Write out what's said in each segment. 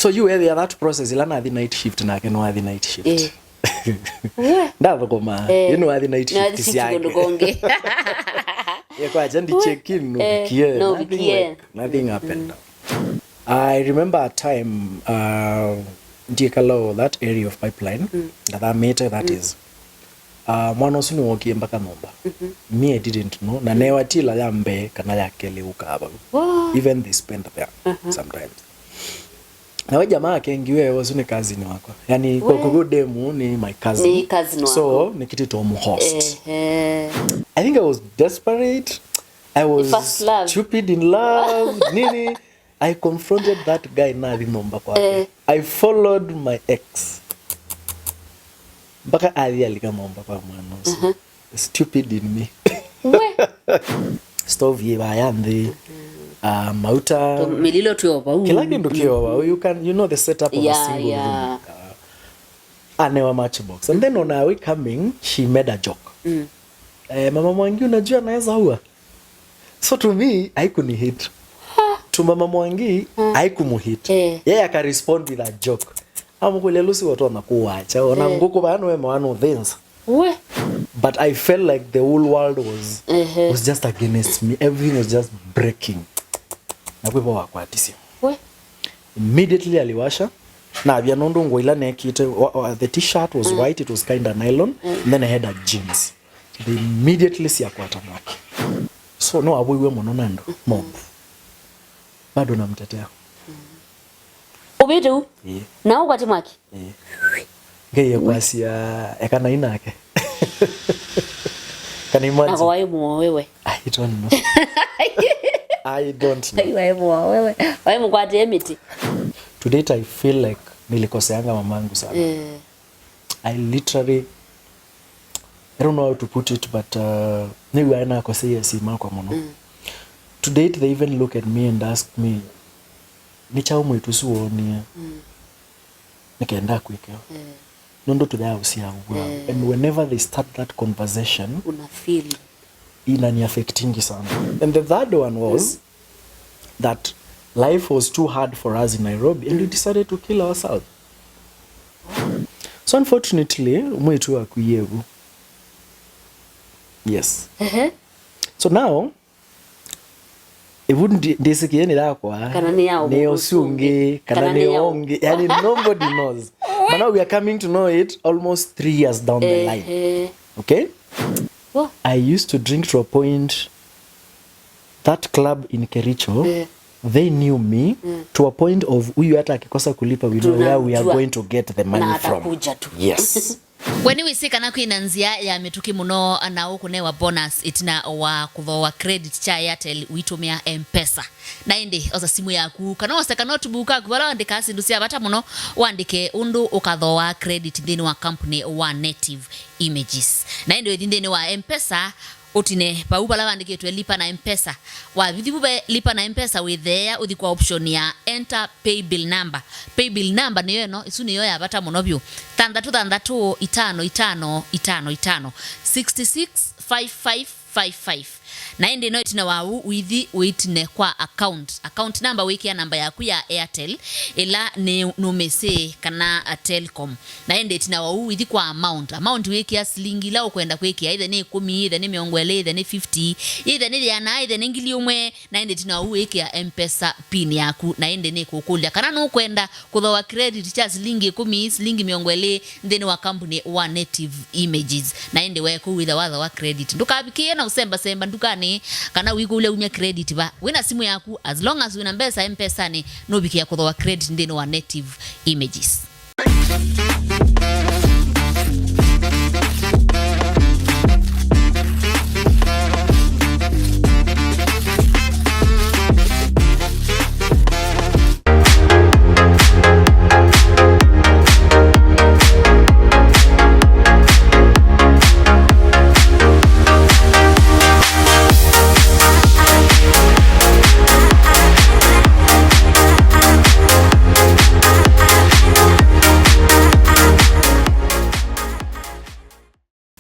So you were there that process ilana the night shift na ke no the night shift. Ndava koma you know the night shift si yake. Kwa jandi check in no bikie. Nothing happened. I remember a time Ndikalo that area of pipeline that meter that is mwana usini wokie mpaka nomba. Me I didn't know na newa tila yambe kana yake leuka hapa. Even they spend there sometimes. Na wewe jamaa kengiwe wasuni cousin wako. Yani kwa demu ni my cousin. Ni cousin wako. So nikiti to host. I think I was desperate. I was stupid in love. Nini? I confronted that guy na nomba kwake. I followed my ex. Mpaka alika nomba kwa mwana. Stupid in me. Stove ye bayandi. Mauta mililo tu yoba kila kindu kiyoba you know the setup of a single room anewa matchbox and then on our way coming she made a joke mama Mwangi unajua naweza huwa so to me haikuni hit to mama Mwangi haikumuhit yeye aka respond with a joke amukule lusi watu wanakuacha ona nguko bano we mwana things but I felt like the whole world was just against me. Everything was just breaking. Na kwepo wakwatisi. Immediately aliwasha. Na abia nondo ngoila nekite. The t-shirt was white, it was kind of nylon. And then I had a jeans. They immediately siya kwa tamaki. So no abuiwe mononando. Mom. Bado na mtetea. Ubitu? Na ukwati maki? Geye kwa siya ekana inake. Can you imagine? Na kwa imu wewe. I don't know. I don't know. Wai mkwati emiti. To date I feel like nilikoseanga mamangu sana. I literally I don't know how to put it but niwe aina kosea sima kwa mono. To date they even look at me and ask me nicha mwetu suonia. Nikaenda kwikeo. Nondo to the house ya and whenever they start that conversation una feel inani affecting sana. And the third one was that life was too hard for us in Nairobi and we decided to kill ourselves. So unfortunately mwetu akuyevu. Yes. So now it wouldn't desikieni lakwa neosunge kana neonge yani nobody knows. But now we are coming to know it almost 3 years down the line. Okay? I used to drink to a point. That club in Kericho, they knew me to a point of huyu hata akikosa kulipa we know where we are going to get the money from. Yes. When we see kana kuinanzia ya mituki muno na ukunewa bonus itina wa kuva credit cha Airtel witumia M-Pesa na indi oza simu yaku kana waseka notebook akubala andika sindusia bata muno wandike undu ukathoa credit thini wa company wa Native Images na indi thini wa M-Pesa utine paupa la wandike lipa na M-Pesa wa vithibupe lipa na M-Pesa with there uthi kwa option ya enter pay bill number niyo no isu niyo ya bata muno byo 33555 665555 na indi no itina wau withi uitine kwa account number wiki ya namba yaku ya Airtel ila ne numese kana Telcom na indi itina wau withi kwa amount wiki ya shilingi la ukwenda kweki either ni 10 either ni 20 either ni 50 either ni yana either ni ngili umwe na indi itina wau wiki ya M-Pesa pin yaku na indi ni kukulia kana no kwenda kuthoa credit cha shilingi 10 shilingi 20 ndeni wa company wa Native Images na indi weku with wa credit ndukabikie na usemba ndukani kana wiku ule umya credit ba wina simu yaku as long as wina mbesa M-Pesa ni nobikia kuthoa credit ndeni wa Native Images.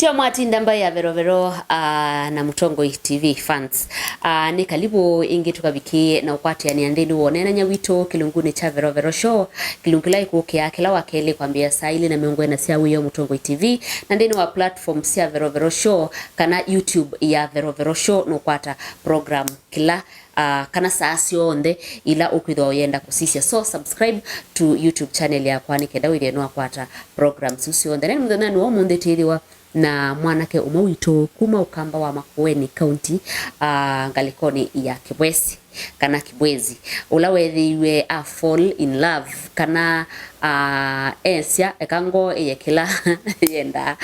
Tia mwati ndamba ya vero na Mutongo TV fans. Ni kalibu ingi tukabikie na ukwati ya niandini uone na nyawito kilunguni cha vero show. Kilungilai kukia kila wakele kwa mbia saili na miungwe na siya uyo Mutongo TV. Nandini wa platform siya vero show kana YouTube ya vero show no kwata program kila kana saasi onde ila ukwidho oyenda kusisia. So subscribe to YouTube channel ya kwani keda wile nuwa kwata programs usi onde. Nani mdana nuwa munde tiriwa na mwanake umawito kuma ukamba wa Makueni County ngalikoni ya Kibwezi kana Kibwezi ulawethiwe a fall in love kana esya ekango eyekila yenda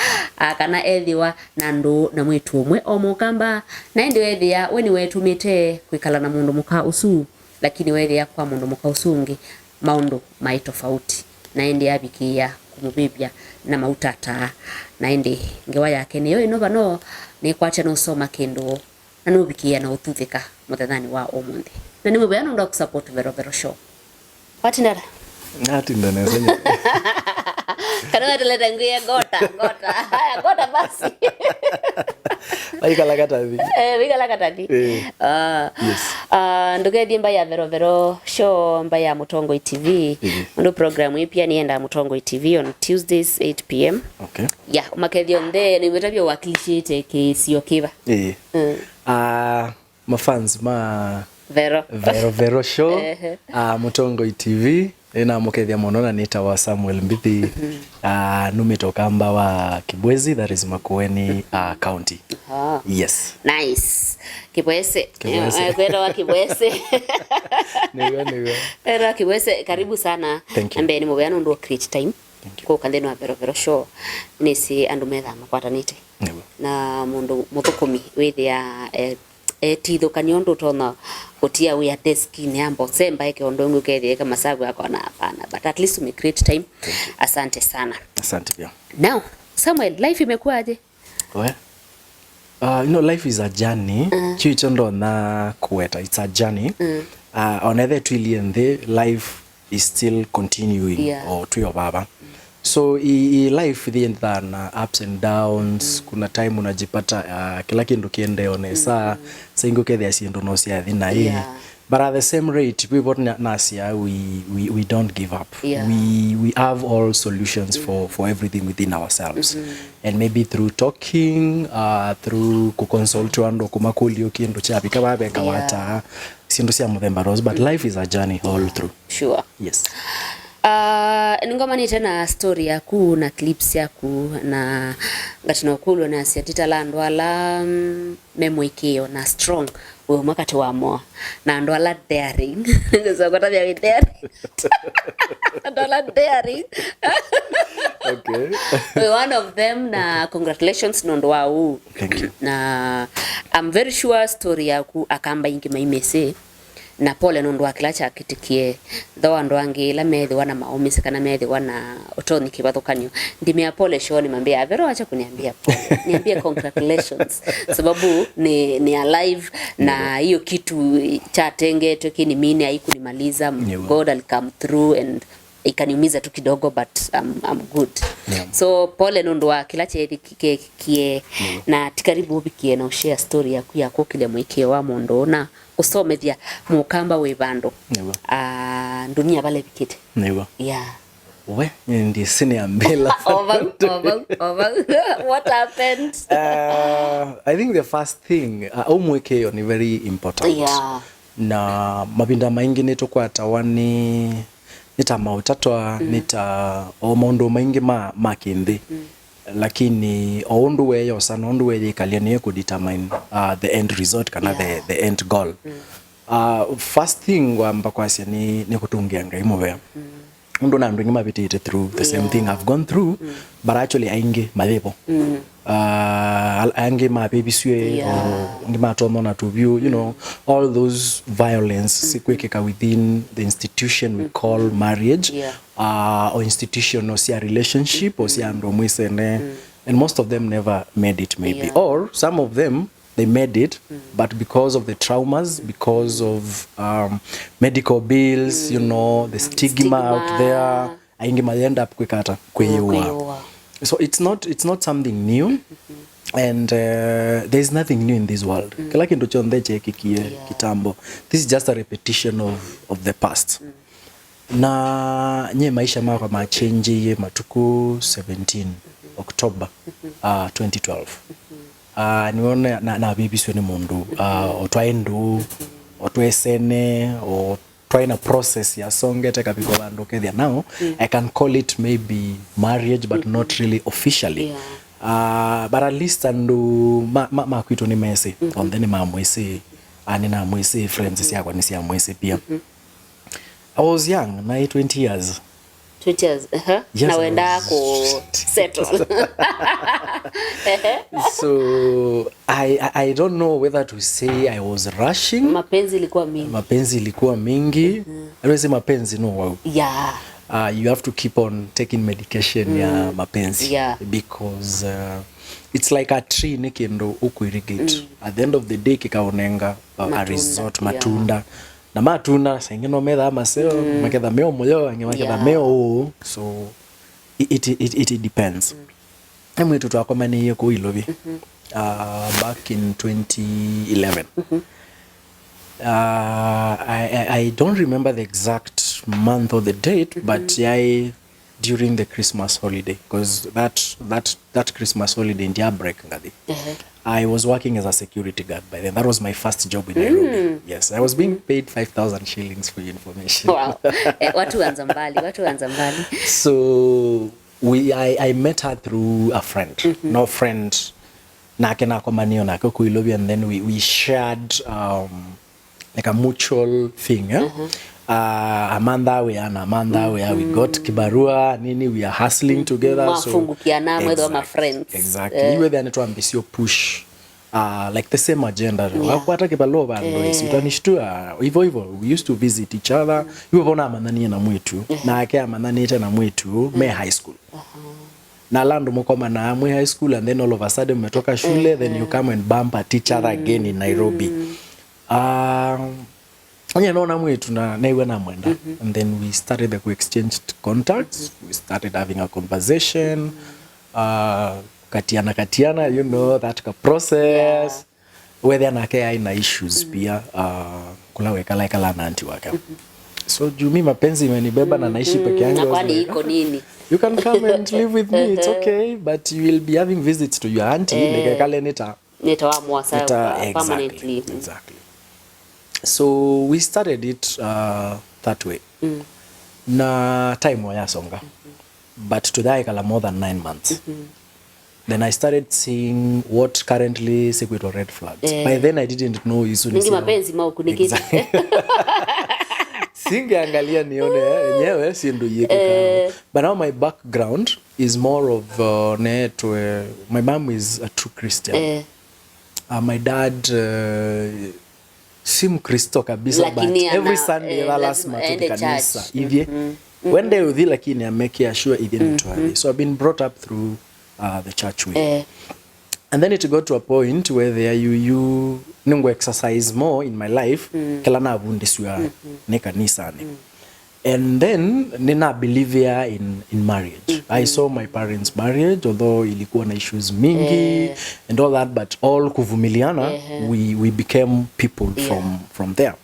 kana ethiwa nandu na mwitu umwe omukamba na indi wethia weni wetumite kwikala na mundu muka usu lakini wethia kwa mundu muka usungi maundu mai tofauti na indi yabikia kumubibia na mautata na indi ngewa yake niyo inova no ni kwacha no soma kendo na nubikia na ututhika muthathani wa omundi na nimu bayano ndo kusupport vero show wati ndara ngati ndana senya kana tuleta nguye gota haya gota basi Wika lakata vi. Yes. Nduge dimba ya vero show mba ya Mutongo TV. Ndo programu hii pia nienda Mutongo TV on Tuesdays 8 p.m. Okay. Yeah, umakedio nde ni wetabia wakilishite kisio kiva. Mafans ma vero show Mutongo TV ena mukethia mono na nita wa Samuel Mbithi numetoka mba wa Kibwezi, that is Makueni County. Yes. Nice. Kibwezi. Kwenda wa Kibwezi. Nigo. Era Kibwezi karibu sana. Ambe ni mubeyano ndo create time. Kwa kandeno wa vero show nisi andumetha makwatanite. Na mundu muthukumi withia titho kanyondo tona otia we at desk ni ambo semba yake ondongo kethie kama sababu yako na hapana, but at least we create time. Asante sana. Asante pia. Now Samuel, life imekuaje? Life is a journey. Chichondo na kueta, it's a journey. On either twili and life is still continuing or to your baba. So life the end ups and downs. Kuna time unajipata kila kindu kiende onesa singo kethia siendo no sia thina but at the same rate we both nasia we don't give up. We have all solutions for everything within ourselves. And maybe through talking through consult ando kumakulio kindu chapi kababe kawata siendo sia muthemba rose, but life is a journey all through. Sure. Yes. Ngoma ni tena story yaku na clips yaku na ngatino kulo na siatita landwala memoikio na strong we makati wa mo na ndwala daring so kota bya daring ndwala daring Okay. One of them na congratulations nondo wau. Thank you. Na I'm very sure story yaku akamba ingi maimese na pole nondo akilacha kitikie though ando ange la methi wana maomisi kana methi wana otoni kibathukanyo ndimia pole show ni mambia vero acha kuniambia pole niambie congratulations sababu ni alive na hiyo kitu cha tenge toki ni mini haikunimaliza. God will come through and ikaniumiza tu kidogo but I'm good. So pole nondo akilacha kie na tikaribu bikie na share story yako kile mwike wa mondo na usomethia mukamba we bando dunia bale bikite we ndi senior mbela over what happened? I think the first thing umweke ni very important. Na mabinda maingi nitokwa tawani nita mautatwa nita omondo maingi makindi lakini oundu weyo sana oundu weye kaliani ku determine the end result kana the end goal. First thing wamba kwasi ni kutungia ngai moya undu na ndu ngima bitite through the same thing I've gone through but actually ainge malepo ainge ma baby swe ngima tomo na to view all those violence sikwekeka within the institution we call marriage or institution or sia relationship or sia ndo mwisene and most of them never made it maybe or some of them they made it but because of the traumas, because of medical bills, the stigma out there aingi end up kwekata kweyewa So it's not something new. And there's nothing new in this world. Kila kintu chonde chekikie kitambo. This is just a repetition of the past. Na nye maisha mako machenji ye matuku 17 October 2012. Nione na bibi sioni mundu otwaendu otwesene o trying a process ya songe teka biko bandu kethia now. I can call it maybe marriage but not really officially. But at least andu ma kwito ni mesi on then ma mwesi anina mwesi friends ya kwa nisi ya mwesi pia. I was young, na 20 years. 20 years. Yes, na wenda ko settle. So I don't know whether to say I was rushing. Mapenzi ilikuwa mingi. I don't say mapenzi no wow. Yeah. You have to keep on taking medication ya mapenzi because it's like a tree nikiendo uku irrigate. At the end of the day kikaonenga a result matunda. Na matunda sengeno medha maseo maketha meo moyo angemaketha meo so it depends. Mwe tutu akomani hiyo ko ilovi back in 2011. I don't remember the exact month or the date, but during the Christmas holiday, because that Christmas holiday in the break ngadi. I was working as a security guard by then. That was my first job in Nairobi. Yes, I was being paid 5,000 shillings for your information. Wow. Watu anza mbali. So I met her through a friend. No friend na kena komanio na ko kuilobi, and then we shared like a mutual thing. Amanda we got kibarua nini, we are hustling together, mafungukiana mwedo ma friends. Exactly. Iwe then to ambisio push like the same agenda. Wakwata kibalo bando utanishtua hivyo. We used to visit each other. Iwe bona amanani na mwetu na ake amanani ite na mwetu me high school. Na lando mkoma na mwe high school, and then all of a sudden umetoka shule, then you come and bump at each other again in Nairobi. Anya naona mwetu na iwe na mwenda. And then we started to exchange contacts. We started having a conversation. Katiana, you know, that process. Whether na kaya ina issues pia. Kula weka like ala na anti waka. So jumi mapenzi imenibeba na naishi peke yangu. Na kwani iko nini? You can come and live with me, it's okay. But you will be having visits to your auntie. Nekekale nitaamua sawa permanently. Exactly. So we started it that way. Na time waya songa. But today kala more than 9 months. Then I started seeing what currently sequito red flags. By then I didn't know isu ningi mapenzi maukunikiti. Singeangalia nione yenyewe si ndo yeke. But now my background is more of my mom is a true Christian. My dad si mkristo kabisa, but every Sunday lazima tuende kanisa hivi. Wende udhi lakini ameke sure identity. So I've been brought up through the church way. And then it got to a point where there you ningo exercise more in my life kila na abundiswa ne kanisa ne. And then nina believer in marriage. I saw my parents' marriage, although ilikuwa na issues mingi and all that, but all kuvumiliana, we became people from there.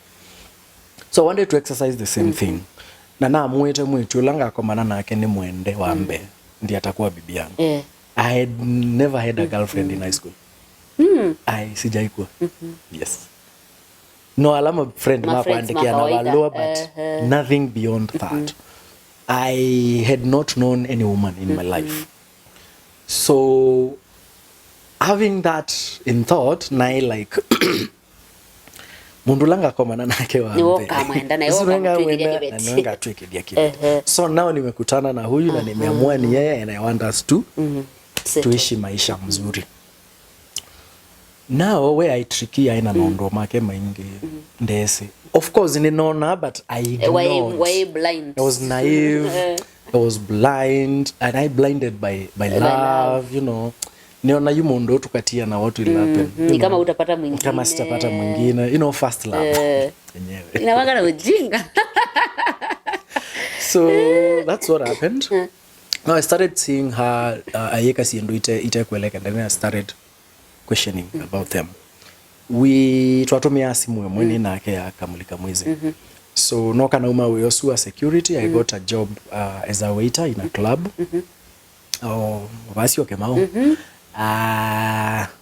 So I wanted to exercise the same thing. Na mwetu langa komana na kene mwende wambe ndi atakuwa bibi yangu. I had never had a girlfriend in high school. Sijaikuwa. Yes. No, I'm a friend makuandikia na waloa, but nothing beyond that. I had not known any woman in my life. So having that in thought, na like mundulanga komana nake wa mbe. So now nimekutana na huyu na nimeamua ni yeye, and I want us to tuishi maisha mzuri. Now where I tricky aina nondo make maingi ndese. Of course ninaona, but I ignored. Why blind? I was naive. I was blind, and I blinded by love, you know. Niona yumondo tukatia na watu will happen. Ni kama utapata mwingine. Kama sitapata mwingine, you know, first love. Yenyewe. Inawaga na ujinga. So that's what happened. Now I started seeing her ayeka si ndo ite kweleka, and then I started questioning about them. We twatumia simu mwene nake ya kamulika mwezi. So no kana uma we also a security. I got a job as a waiter in a club. Oh, basi okay mao.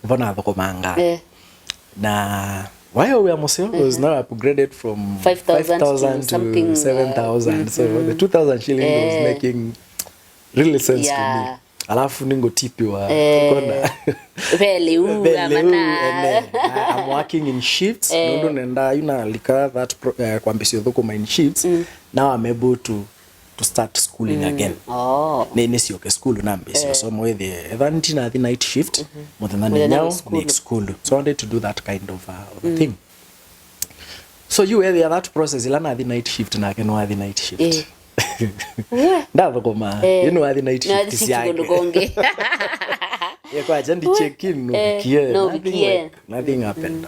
Mbona thoko manga. Na why we are Muslim was now upgraded from 5,000 to 7,000. So the 2,000 shilling was making really sense to me. Alafu ningo tipi wa kona value amana. I'm working in shifts. Nondo nenda yuna lika that kwa mbisi thoko in shifts. Now I'm able to start schooling again. Nene si okay school na mbisi. So mo the evanti na the night shift. Mo than now next school. So I wanted to do that kind of a thing. So you were that process ilana the night shift na ke no the night shift. Ndava koma you know the night shift is yake. Yeah, kwa jandi check in no bikie. Nothing happened.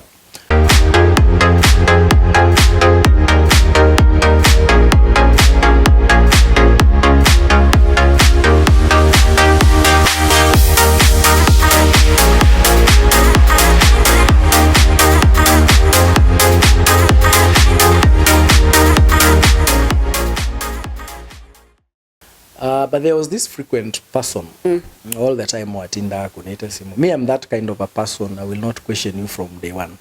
But there was this frequent person all the time watinda kuneta simu. Me, I'm that kind of a person. I will not question you from day one.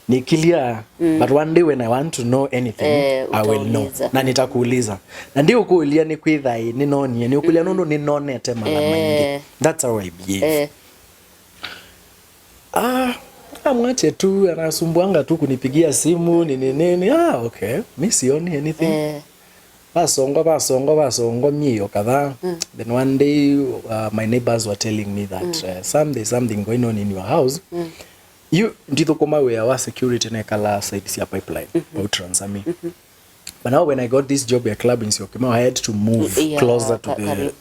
Ni clear, but one day when I want to know anything, I will know. Na nitakuuliza. Na ndio kuulia ni kwithai ni noni, ni ukulia nono ni nonete mara mingi. That's how I behave. Amwache tu anasumbuanga tu kunipigia simu nini. Okay. Mi sioni anything. Basongo mio kadhaa. Then one day my neighbors were telling me that something going on in your house. You ndito koma we our security na kala side si pipeline out transami. But now when I got this job at club in Siokima, I had to move closer to the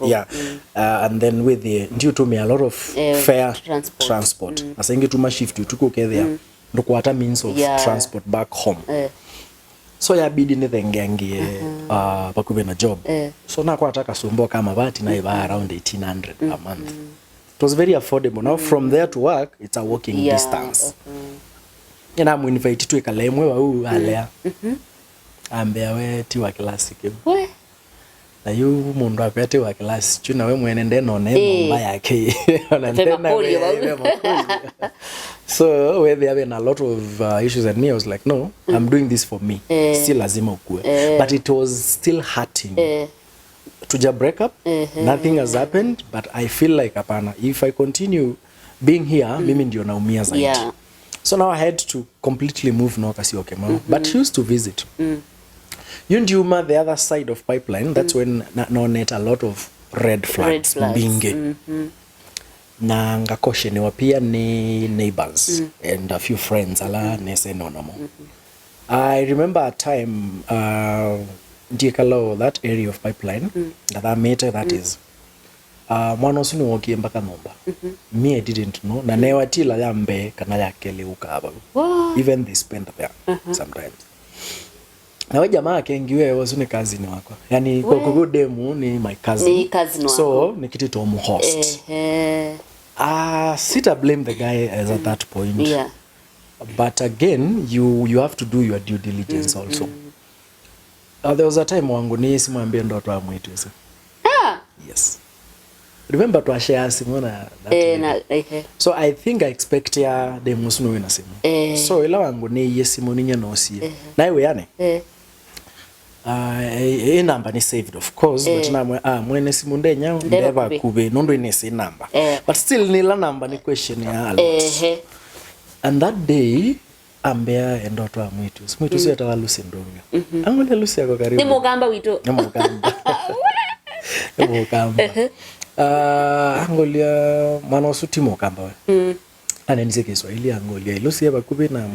and then with the due to me a lot of fare transport. Asengi tuma shift tuko there. Ndo kwata means of transport back home. So ya bidi ni thengengie pakube na job. So na kwa ataka sumbo kama bati na iba around 1,800 a month. It was very affordable. Now from there to work, it's a walking distance. And I'm invited to Ekalemwe wa alea. Ambia we tiwa classic. Na yu mundu akwete wa class chuna we mwenende none mba yake. So where they having a lot of issues and me, I was like, no, I'm doing this for me. Still lazima ukue. But it was still hurting. Tuja break up, nothing has happened, but I feel like apana, if I continue being here, mimi ndio naumia zaidi. So now I had to completely move no kasi okay ma. But she used to visit. Yundiuma, the other side of pipeline, that's when net a lot of red flags. Binge. Na ngakosheniwa pia ni neighbors and a few friends ala nese nonamo. I remember a time Ndikalo, that area of pipeline that meter that is mwana usuni wokie mpaka nomba. Me, I didn't know na newa tila yambe kana yake leuka hapa. Even they spend there sometimes. Na we jamaa kengiwe wasuni cousin wako. Yani kwa demu ni my cousin. Ni cousin wako. So nikiti to host. Sita blame the guy as at that point. But again, you have to do your due diligence also. There was a time wangu ni simwambie ndoto wa mwitu. Yes. Remember to share simu na so I think I expect ya demu sunu wina simu. So ila wangu ni yesimu ninye nosie. Na iwe yane? Number ni saved of course, but na mwene simu nde nyao ndeva kube nondo inesi number. But still nila number ni question ya lot. And that day ambea endoto wa mwitu. Mwitu siya tawa Lucy ndonyo. Angole Lucy yako karibu. Ni mugamba wito. Ni mugamba. Ni mugamba. Angolia manosuti mugamba we. Ane nise Kiswahili Angolia. Lucy yaba kube na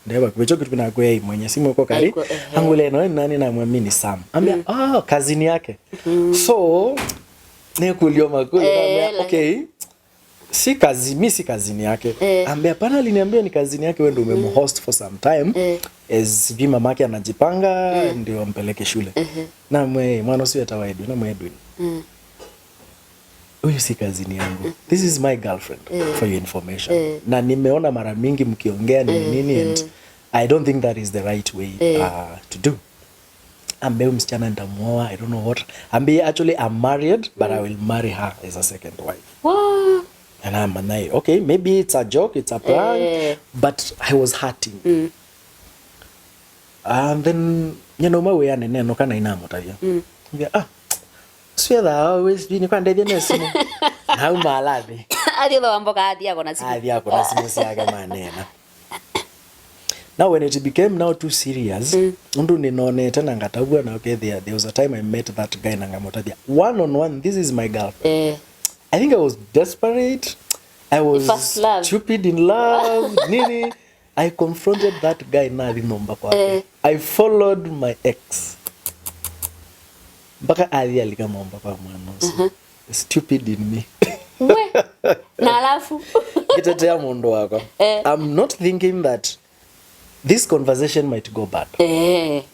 ndeba kube choki tupina kwe mwenye simu kwa kari. Angolia nani na mwamini Sam. Ambea kazini yake. So ne kulio makuli. Okay. Si kazini yake. Ambia pana aliniambia ni kazini yake wewe ndio umemhost for some time. as vi mamake anajipanga ndio ampeleke shule. Na mwana sio atawaidwe na mwedwin. Huyu si kazini yangu. This is my girlfriend for your information. Na nimeona mara mingi mkiongea nini and I don't think that is the right way to do. Ambe msichana nitamuoa, I don't know what. Ambe actually I'm married but I will marry her as a second wife. Wow. And I'm like, okay, maybe it's a joke, it's a prank, but I was hurting. And then mawe anene no kana ina mutavia. Sio da always ni kwa ndevia nesimu. Na umalabi. Adi lo amboka adi yako na simu. Adi yako na simu siaga manena. Now when it became now too serious, undu ninone tena ngatabua na okay there was a time I met that guy na ngamotadia. One on one, this is my girlfriend. I think I was desperate. I was stupid in love. Nini. I confronted that guy na nomba kwake. I followed my ex. Mpaka ali alikamwomba kwa mwana. Stupid in me. We. Na alafu. Kitetea mondo wako. I'm not thinking that this conversation might go bad.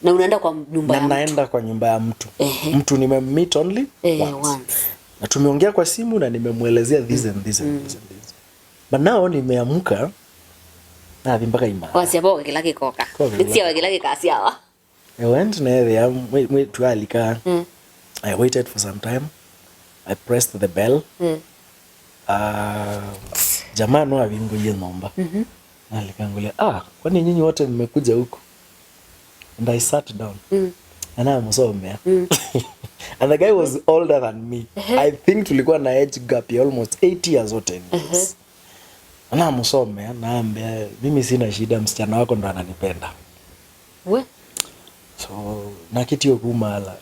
Na unaenda kwa nyumba ya mtu. Na naenda kwa nyumba ya mtu. Mtu nimemeet only once. Na tumeongea kwa simu na nimemuelezea this and this and this and this. But now nimeamka na mpaka ima. Wasiapo kila kikoka. Nitsia kila kikasiawa. I went there to alika. I waited for some time. I pressed the bell. Jamaa no avingoye nomba. Na alikangulia, kwani nyinyi wote mmekuja huku? And I sat down. And I'm so mad. And the guy was older than me. I think tulikuwa na age gap ya almost 8 years or 10 years. And I'm so mad. Naambia, mimi sina shida, msichana wako ndo ananipenda. We? So, nakiti yokumala.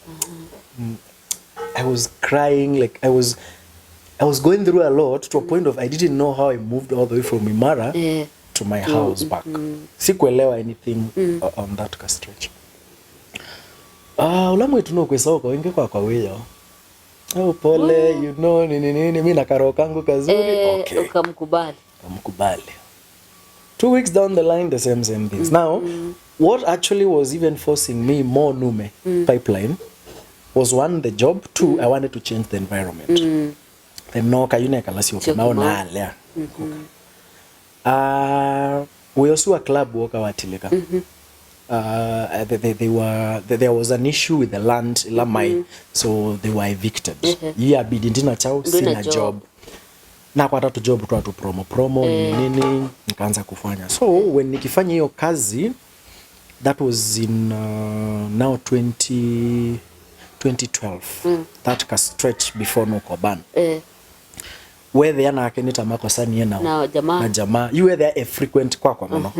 I was crying, like I was going through a lot to a point of I didn't know how I moved all the way from Imara to my house back. Sikuelewa anything on that stretch. Ulamwe tuno kwesa kwa wengi kwa weyo. Pole, you know, nini mimi na karo kangu kazuri. Okay. Ukamkubali. 2 weeks down the line, the same things. Now, what actually was even forcing me more Nume pipeline was one, the job. Two, I wanted to change the environment. Then no, kayune kalasi okay. Now na alea. We also a club worker watileka. There was an issue with the land Lamai, so they were evicted. Yeah, bidintina chao sina job. Na kwa tatu job tu promo nini nikaanza kufanya. So when nikifanya hiyo kazi, that was in now 2012. That stretch before Nokoban. Where they are akenita makosa ni na jamaa. You were there a frequent kwa mano.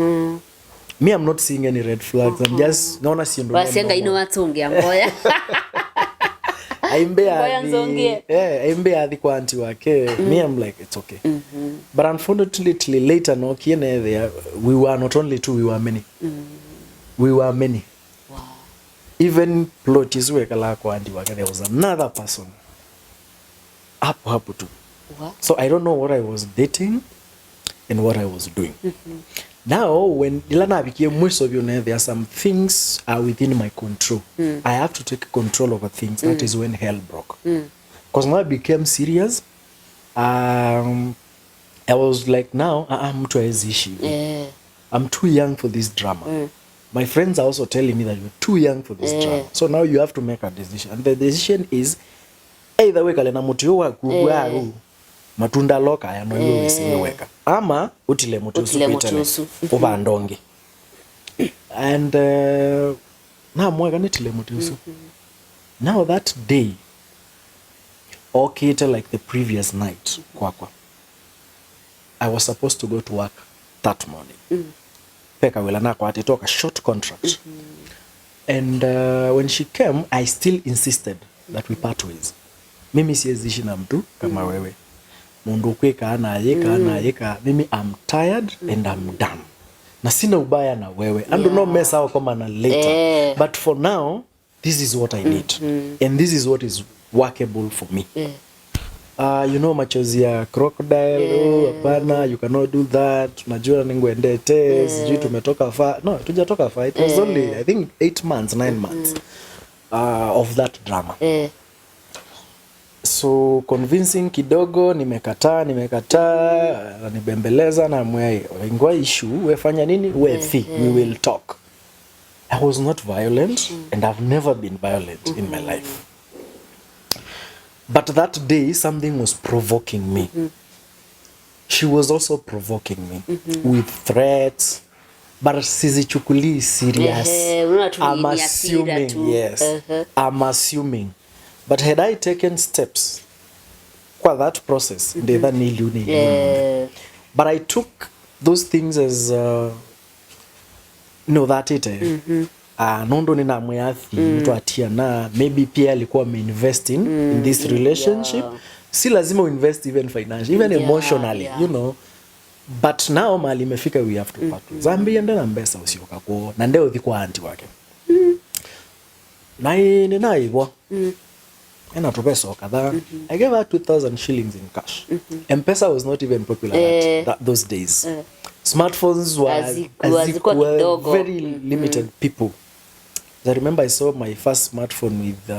Me, I'm not seeing any red flags. I'm just naona si ndo. Wasianga ino watungia ngoya. Aimbe adhi kwa anti wake. Me, I'm like, it's okay. But unfortunately, later, no, kiene there, we were not only two, we were many. We were many. Wow. Even plotis wekala kwa anti wake, there was another person. Hapo tu. What? So I don't know what I was dating and what I was doing. Now, when Ilana became most of you know, there are some things are within my control. I have to take control over things. That is when hell broke. Because now I became serious. I was like, now I'm too easy. I'm too young for this drama. My friends are also telling me that you're too young for this drama. So now you have to make a decision. And the decision is either way kalena mutu wa kuwaru matunda loka ya no yo isiweka ama utile mutusu kwitele ubandonge. And na mwega nitile mutusu. Now that day like the previous night kwakwa, I was supposed to go to work that morning. Peka wela na kwa atitoka short contract. And when she came, I still insisted that we part ways. Mimi siyezishi na mtu kama wewe. Mundu kweka anayeka. Mimi I'm tired and I'm done. Na sina ubaya na wewe. And do not mess out kama na later. But for now, this is what I need. And this is what is workable for me. You know machozi ya crocodile, hapana, you cannot do that. Unajua ningoende test, sijui tumetoka far. No, tujatoka far. It was only I think 8 months, 9 months of that drama. So convincing kidogo, nimekataa, nibembeleza na mwai. Ingwa issue, we fanya nini? We we will talk. I was not violent and I've never been violent in my life. But that day, something was provoking me. She was also provoking me with threats. But sizichukuli serious. I'm assuming, yes. I'm assuming. But had I taken steps for that process, but I took those things as that it nondo nina mweathi mtu atia na maybe pia alikuwa ameinvest in this relationship. Si lazima invest even financially, even emotionally, you know. But now mali imefika, we have to part. Zambia ndana mbesa usioka kwa na ndeo dhikwa anti wake. Na hivyo. Ena tupeso kadhaa. I gave her 2,000 shillings in cash. M-Pesa was not even popular those days. Smartphones were very limited people. I remember I saw my first smartphone with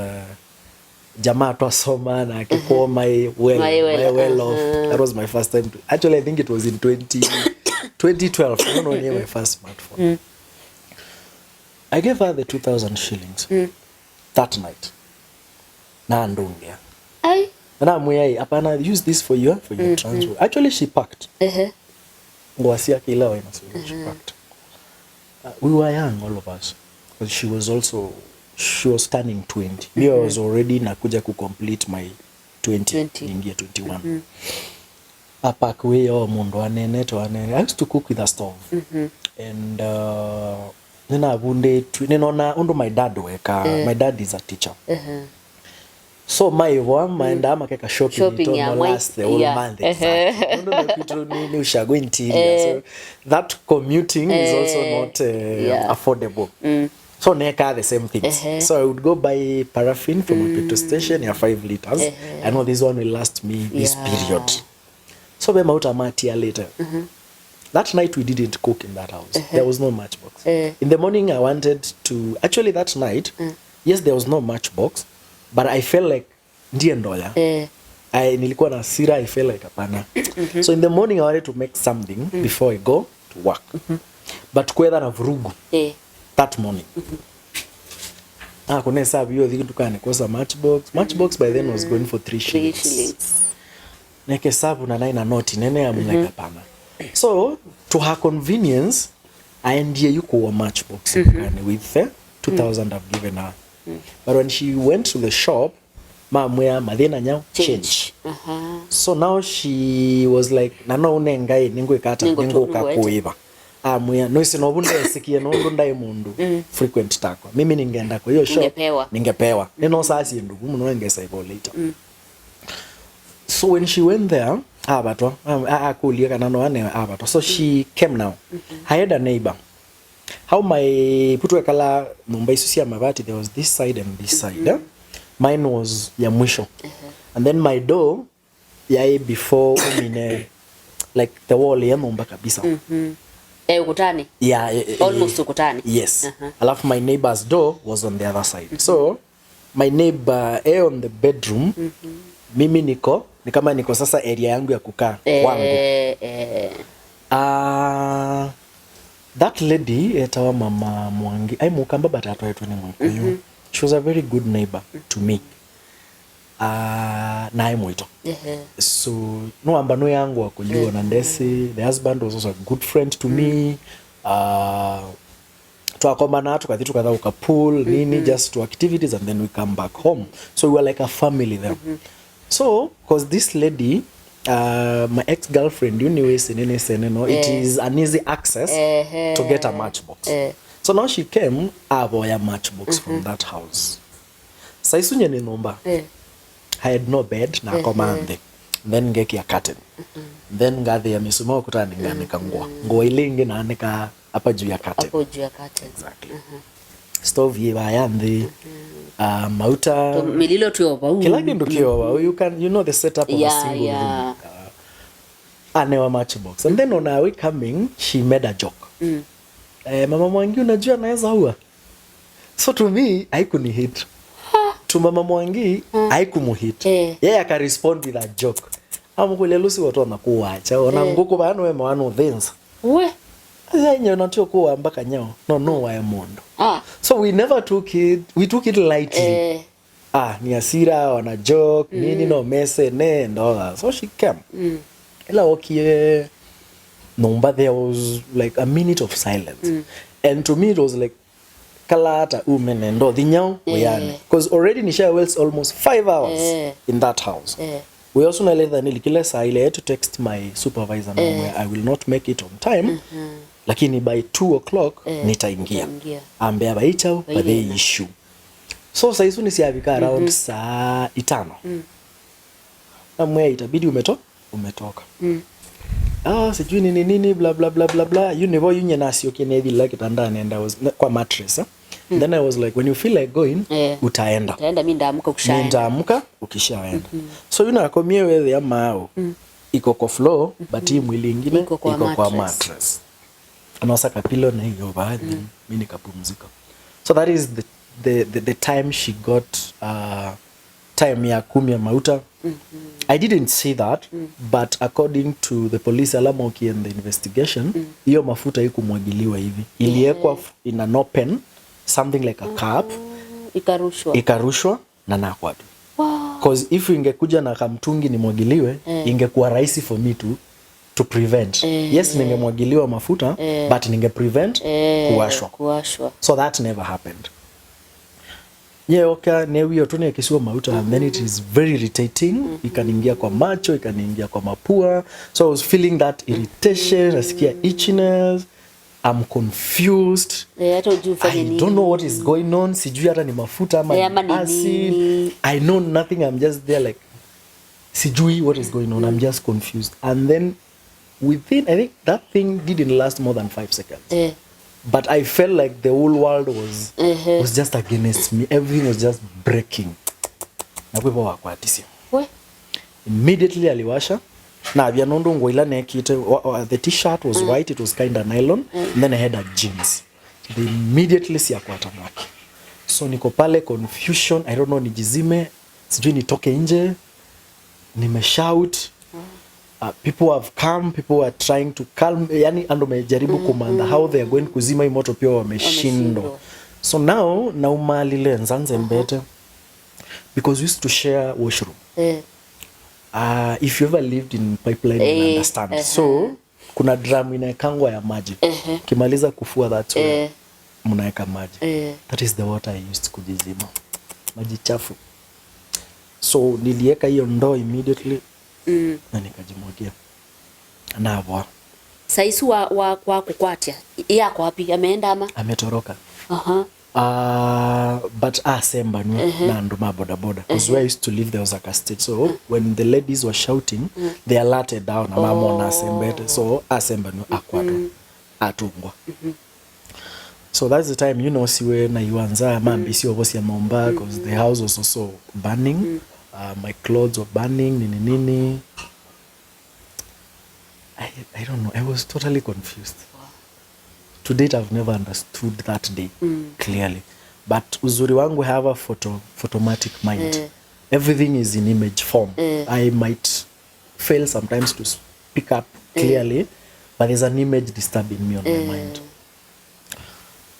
jamaa twasoma na akikuwa my well off. That was my first time. Actually, I think it was in 2012. I don't know when my first smartphone. I gave her the 2,000 shillings that night. Na ndongea. Na mwai, apana, use this for your transfer. Actually, she packed. Ngwasi yake ilawa inasema she packed. We were young, all of us. Because she was turning 20. Me, I was already nakuja ku complete my 20. Ingia 21. Apak we yo mundo anene to anene. I used to cook with a stove. And nina abunde ninaona undo my dad weka. My dad is a teacher. So my maenda makeka shopping ya last the whole month. Undo nakuto ni ushago interior. So that commuting is also not affordable. So neka the same things. So I would go buy paraffin from a petrol station, 5 liters. I know this one will last me this period. So we out a later. That night we didn't cook in that house. There was no matchbox. In the morning I wanted to, actually that night, yes, there was no matchbox, but I felt like ndiye ndoya. Nilikuwa na hasira, I felt like apana. So in the morning I wanted to make something before I go to work. But kwenda na vurugu. That morning. Kuna hesabu hiyo dhiki tukane kosa matchbox. Matchbox by then was going for 3 shillings. Neke hesabu na 9 noti nene ya mwenye kapana. So to her convenience, I ended yuko wa matchbox with 2,000 I've given her. But when she went to the shop, mwea madhena nyao change. So now she was like, nana unengai ningo ikata ningo kakuiva. Mwea no isinobunde esikie no ndai mundu frequent takwa. Mimi ningeenda kwa hiyo shop ningepewa. Neno sasa ndugu muno ngesa ivo later. So when she went there, so she came now. I had a neighbor. How my putwe kala Mumbai susia mabati, there was this side and this side. Mine was ya mwisho. And then my door before umine like the wall ya Mumbai kabisa. Ukutani? Yeah, almost ukutani. Yes. Alafu my neighbor's door was on the other side. So my neighbor on the bedroom, mimi niko sasa area yangu ya kukaa wangu. That lady etawa mama Mwangi mukamba batatu yetu ni Mwangi. She was a very good neighbor to me. Na mwito. So no ambano yangu wakujua na ndesi. The husband was also a good friend to me. Tuakomana tukathitu kadha ukapool nini just to activities and then we come back home. So we were like a family there. So because this lady my ex-girlfriend it is an easy access to get a matchbox. So now she came a matchbox from that house. Saisunye ni nomba. I had no bed na komande. Then ngeki ya curtain. Then ngadhi ya misuma ukutani nganika nguo. Nguo ile ingi na anika hapa juu ya curtain. Hapo juu ya curtain. Exactly. stove ye bayanthi mauta mililo tu over kila kindu kiowa. You know the setup of a single room. Anewa matchbox. And then on our way coming, she made a joke. Mama Mwangi unajua naweza ua. So to me, haikunihit. To Mama Mwangi, haikumuhit. Yeye aka respond with a joke. Amukule lusi watu wanakuacha. Onanguko bano we mawano things. We. Yenye unatio kuwa mpaka nyao. No wa mondo. So we never took it. We took it lightly. Ni asira, wana joke, nini no mese, ne, and all that. So she came. Ela okie. Number there was like a minute of silence. And to me it was like kalata umenendo dinyao weyane. Because already Nisha Wells almost 5 hours in that house. We also know that nilikile saa ile I had to text my supervisor where I will not make it on time. Lakini by 2 o'clock nitaingia. Ambia baichao by the issue. So saa hizo nisiavika around saa 5. Amwe itabidi umetoka. Sijui nini blah blah blah blah blah. You never yunye nasi okinethi like kitandani and I was kwa mattress. Then I was like, when you feel like going, utaenda. Mimi ndaamka ukishaenda. Ndaamka ukishaenda. So you know akomie wewe ya mao. Iko kwa floor, but hii mwili ingine iko kwa mattress. Anawasaka pillow na hiyo baadhi, mimi nikapumzika. So that is the time she got time ya 10 ya mauta. I didn't see that, but according to the police alamoki and the investigation, hiyo mafuta ikumwagiliwa hivi. Iliekwa in an open, something like a cup. Ikarushwa na nakwatu. Because if ingekuja na kamtungi nimwagiliwe, ingekuwa rahisi for me to prevent. Yes, ningemwagiliwa mafuta, but ninge prevent kuwashwa. So that never happened. Oka newi otune kisiwa mauta and then it is very irritating. Ikaningia kwa macho, ikaningia kwa mapua. So I was feeling that irritation, nasikia itchiness. I'm confused. I don't know what is going on. Sijui hata ni mafuta ama ni acid. I know nothing. I'm just there like sijui what is going on. I'm just confused. And then within, I think that thing didn't last more than 5 seconds. But I felt like the whole world was just against me. Everything was just breaking. Na kwa wakwatisi. Immediately aliwasha. Na bianondo ngoila nekite. The t-shirt was white. It was kind of nylon. And then I had a jeans. They immediately siyakwata mwaki. So niko pale confusion. I don't know nijizime. Sijui nitoke nje. Nimeshout. People have come, people are trying to calm, yani ando mejaribu kumanda how they are going kuzima hii moto pia wameshindwa. So now naumalile nzanze mbete because we used to share washroom. If you ever lived in pipeline you understand. So kuna drum inaekangwa ya maji. Kimaliza kufua that way mnaeka maji. That is the water I used kujizima. Maji chafu. So nilieka hiyo ndoo immediately. Na nikajimwagia na hapo saisu wa kukwatia yako wapi ameenda ama ametoroka. But asemba na nduma boda boda because where I used to live there was like a stage, so when the ladies were shouting they alerted down na mama na asembete, so asemba no akwato atungwa. So that's the time, you know, siwe na yuanza Mbithi obosi ya Momba because the house was also burning. My clothes were burning, nini. I don't know. I was totally confused. To date, I've never understood that day clearly. But uzuri wangu have a photomatic mind. Everything is in image form. I might fail sometimes to pick up clearly, but there's an image disturbing me on my mind.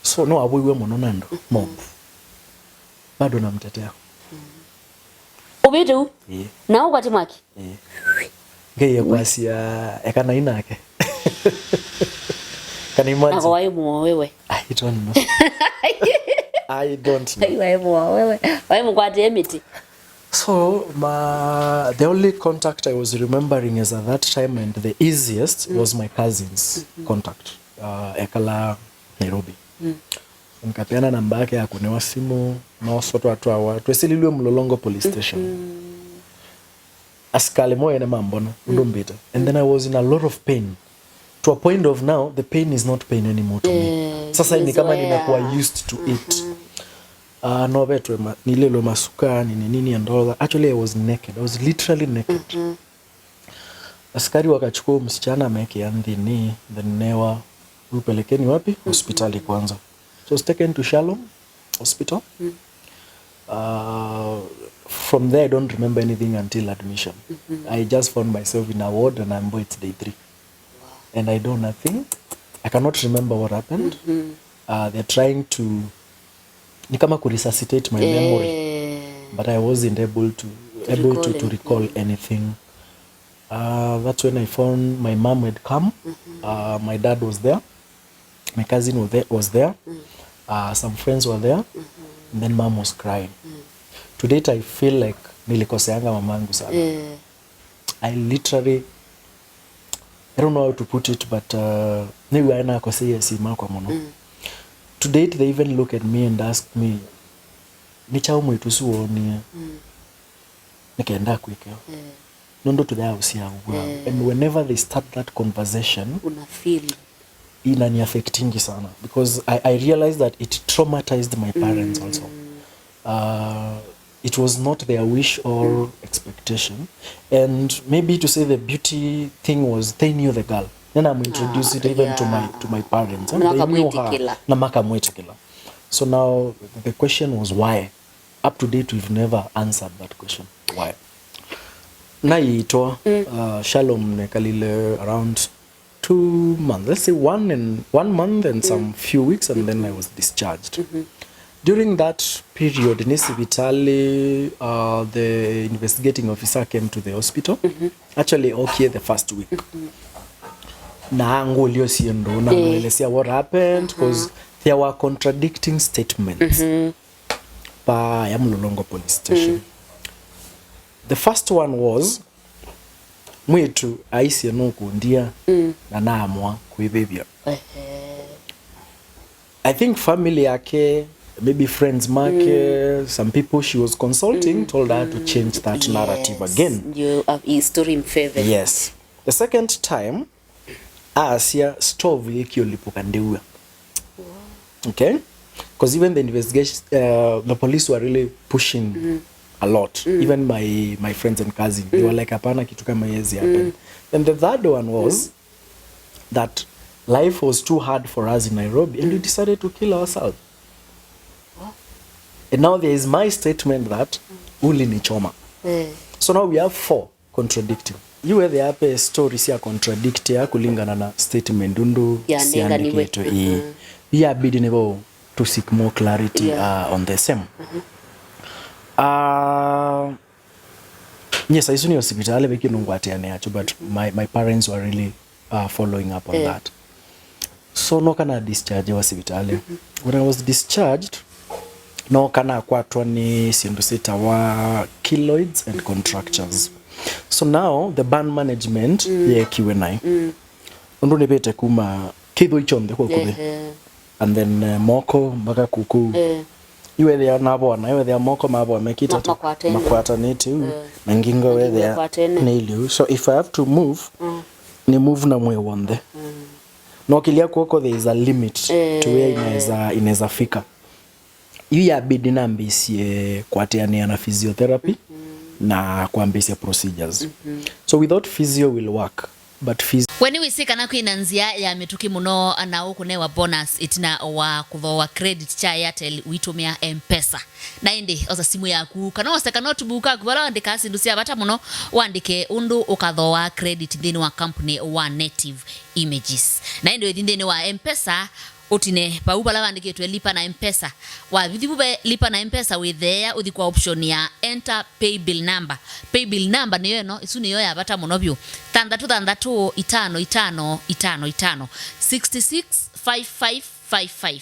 So no, abuiwe mononando. Mom. Bado namtetea. Ubitu? Na ukati mwaki? Ngeye kwasi ya ekana inake. Can you imagine? Ako waimu wewe. I don't know. I don't know. Waimu wewe. Waimu kwa emiti. So the only contact I was remembering is at that time, and the easiest was my cousin's contact. Ekala Nairobi. Nikapeana namba yake ya kunewa simu na wasoto watu hawa tuesililiwe Mlolongo police station. Askale moyo ene mambona Mbithi. And then I was in a lot of pain. to a point of now the pain is not pain anymore to me. Sasa ni kama nimekuwa used to it. No betwe nilelo masuka nini and all that. Actually I was naked. I was literally naked. Askari wakachukua msichana ameke andini then newa upelekeni wapi? Hospitali kwanza. So I was taken to Shalom Hospital. From there I don't remember anything until admission. I just found myself in a ward and I'm it's day 3. Wow. And I don't nothing. I cannot remember what happened. They're trying to ni kama resuscitate my memory, but I wasn't able to recall anything. That's when I found my mom had come. My dad was there. My cousin was there. Some friends were there. And then mom was crying. To date, I feel like nilikoseanga mamangu sana. I literally, I don't know how to put it, but niwe aina kosea sima kwa mono. To date, they even look at me and ask me, nicha mwitu suoni, nikaenda kwike. Nondo to the house ya and whenever they start that conversation, unafeel inani affecting sana because I realized that it traumatized my parents also. It was not their wish or expectation, and maybe to say the beauty thing was they knew the girl. Then I'm introduced it even to my parents. And they knew her. Na so now the question was why. Up to date we've never answered that question. Why? Naito Shalom nekalile around 2 months. Let's say 1 month and some few weeks, and then I was discharged. During that period, in Hospitali, the investigating officer came to the hospital. Actually, okay, the first week. Na angolio siendo na mwelezea what happened because there were contradicting statements pa ya Mlolongo police station. The first one was mwetu aisi no kundia na naamwa kuibebia. I think family yake, maybe friends make, some people she was consulting told her to change that narrative again. You have a story in favor. Yes. The second time, Asia stove yeki olipukandewa. Okay? Because even the investigation, the police were really pushing a lot. Even my friends and cousins, they were like, hapana kitu kama yezi happen. And the third one was that life was too hard for us in Nairobi and we decided to kill ourselves. And now there is my statement that uli ni choma. So now we have 4 contradicting. You were the ape story siya contradict ya kulingana na statement dundu siandike ito hii. Ya bidi nebo to seek more clarity on the same. Yes, I used to hospital beki nungwate aneacho, but my parents were really following up on that. So no kana discharge hospital. When I was discharged, no kana kwatwa ni sindu sita wa keloids and contractures. So now the band management ye kiwenai. Ndo nebete kuma kido ichonde kwa kube. And then moko mpaka kuku. Iwe thea nabona, iwe thea moko mabo mekita makwata neti na ngingo we thea naili. So if I have to move, ni move na mwe wonde. No kilia kuoko there is a limit to where inaweza fika. Yu ya bidi na ambisi kuateania na physiotherapy na kuambisi procedures. So without physio will work. But when we see kana kwinanzia ya mituki muno na ukunewa bonus itina wa kuthoa credit cha Airtel witumia M-Pesa na indi oza simu yaku kana waseka notebook akubara andika sindu cia bata muno wandike undu ukathoa credit thini wa company wa Native Images na indi thini wa M-Pesa utine paupa la wandike lipa na M-Pesa wa bube lipa na M-Pesa with there uthi kwa option ya enter pay bill number niyo no isu niyo ya bata muno byo 6655555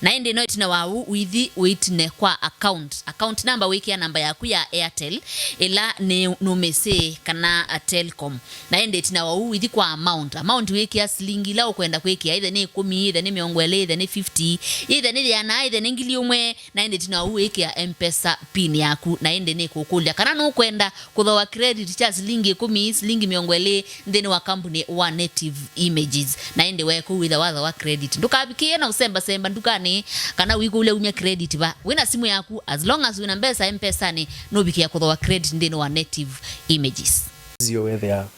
na indi no itina wau withi uitine kwa account number wikia namba yaku ya Airtel ila ni numese kana Telcom na indi itina wau withi kwa amount wikia silingi la ukwenda kwekia either ni 10 either ni 20 either ni 50 either ni yana either ni ngili umwe na indi itina wau wikia M-Pesa pin yaku na indi ni kukulia kana no kwenda kuthoa credit cha silingi 10 silingi 20 then wa company wa native images na indi weku with wa credit ndukabikie na usemba ndukani kana wiku ule umya credit ba wina simu yaku as long as wina mbesa M-Pesa ni no bikia kuthoa credit ndino wa native images where they are.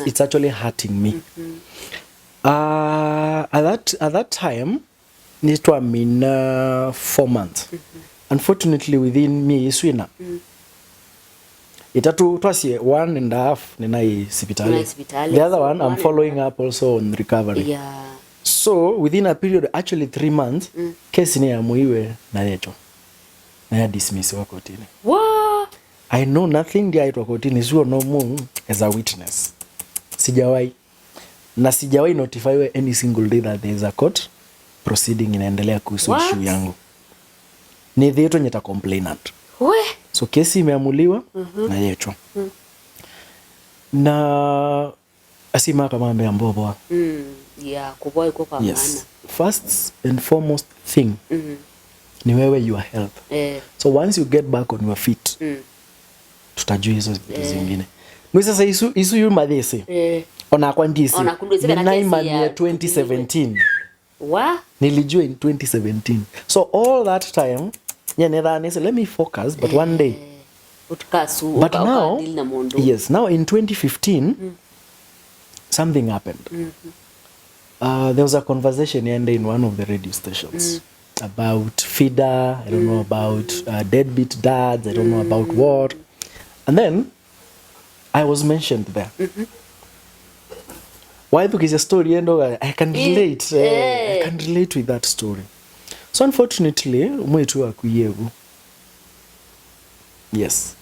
It's actually hurting me. At that time it was in 4 months. Unfortunately within me iswina itatu twasie 1.5 nina hospitali. The other one I'm following up also on recovery. So within a period actually 3 months kesi ni ya muiwe na yecho na ya dismiss wa kotini. What? I know nothing dia itwa kotini sio no more as a witness. Sijawahi notify any single day that there is a court proceeding inaendelea kuhusu issue yangu. Ni dhieto nyeta complainant. So kesi imeamuliwa na yecho. Na asima kama ambe amboboa. Yeah, kuboi kwa maana. Yes. First and foremost thing ni wewe your health. So once you get back on your feet tutajua hizo vitu zingine. Mwi sasa isu yu madhese. Ona kwa ndisi. Ni 9 months ya 2017. Nilijua in 2017. So all that time let me focus but one day. But now, yes, now in 2015 something happened. There was a conversation in one of the radio stations about feeder, I don't know about deadbeat dads, I don't know about what. And then I was mentioned there. Why? Because a story and I can relate. I can relate with that story. So unfortunately, mwetu akuyegu. Yes.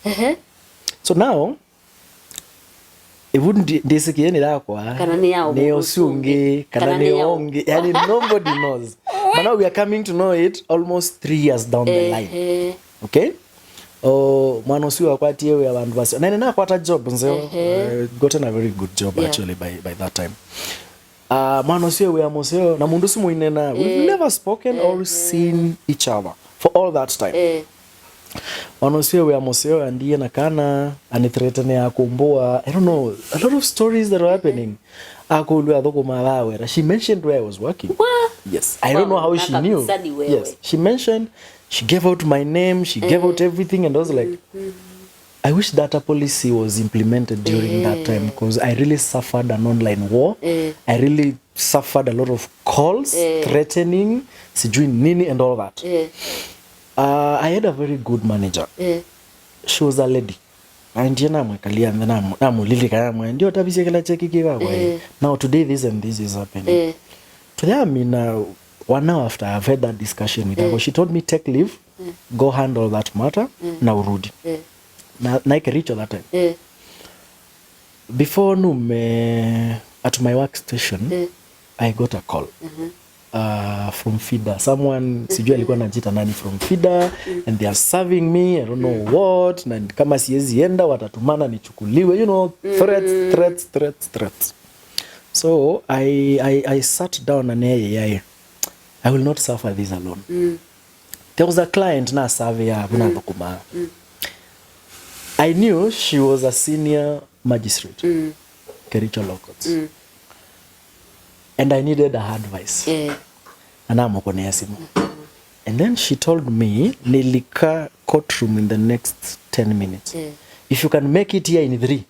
So now it wouldn't disiki ni lakwa ne osunge kana ne onge yani nobody knows. But now we are coming to know it almost 3 years down the line. Okay? Mwana usiwa kwatie we abantu basi na kwata job nzeo gotten a very good job actually by that time. Mwana usiwa we amoseo na mundu simu inena we've never spoken or seen each other for all that time. Mwana usiwa we amoseo andiye na kana anithretene akumbua I don't know a lot of stories that are happening. Akulwa thoko mawawera. She mentioned where I was working. Yes, I don't know how she knew. Yes, she mentioned, she gave out my name, she gave out everything, and I was like, I wish data policy was implemented during that time because I really suffered an online war. I really suffered a lot of calls, threatening, sijui nini and all that. I had a very good manager. She was a lady. Ndiye namwekalia namulili kama ndio tabisi kila cheki kiwa kwa. Now today this and this is happening. Today I mean 1 hour after I've had that discussion with her, she told me take leave, go handle that matter, na urudi. Na ikericho that time. Before at my workstation, I got a call. From feeder, someone sijui alikuwa anajiita nani from feeder, and they are serving me I don't know what, na kama siwezi enda watatumana nichukuliwe, you know, threats. So I sat down and I will not suffer this alone. There was a client na surveyor bunadokuma. I knew she was a senior magistrate, Kericho Law Courts. And I needed her advice. And then she told me, nilika courtroom in the next 10 minutes. If you can make it here in 3,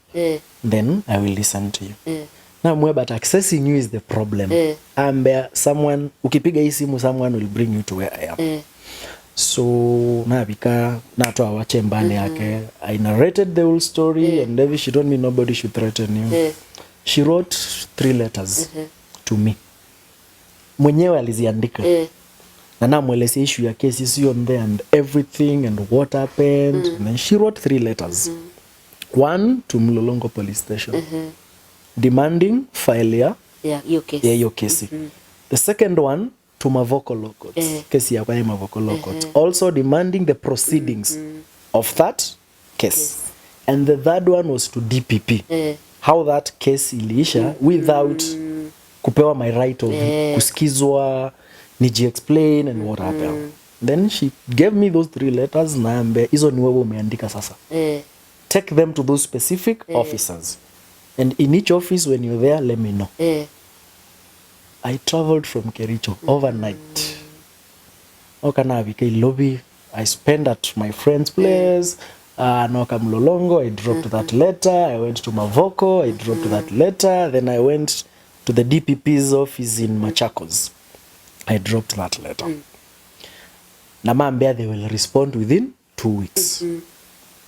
then I will listen to you. Now, but accessing you is the problem. Someone, ukipiga hii simu, someone will bring you to where I am. So, nabika, nato awache mbane yake. I narrated the whole story, and then she told me nobody should threaten you. She wrote 3 letters. To me. Mwenyewe aliziandika. Na namwelezea issue ya kesi sio on there and everything and what happened. And then she wrote 3 letters. 1 to Mlolongo police station. Demanding failure. Your case. Your case. The second one to Mavoko Law Courts. Kesi ya kwa Mavoko Law Courts. Also demanding the proceedings of that case. And the third one was to DPP. How that case iliisha without kupewa my right of kusikizwa, niji explain and what happened. Then she gave me those 3 letters na ambe hizo ni wewe umeandika sasa. Take them to those specific officers. And in each office when you're there, let me know. I traveled from Kericho overnight. Okanavika lobby. I spent at my friend's place. Noka Mlolongo, I dropped that letter. I went to Mavoko, I dropped that letter. Then I went to the DPP's office in Machakos. I dropped that letter. Namambia they will respond within 2 weeks.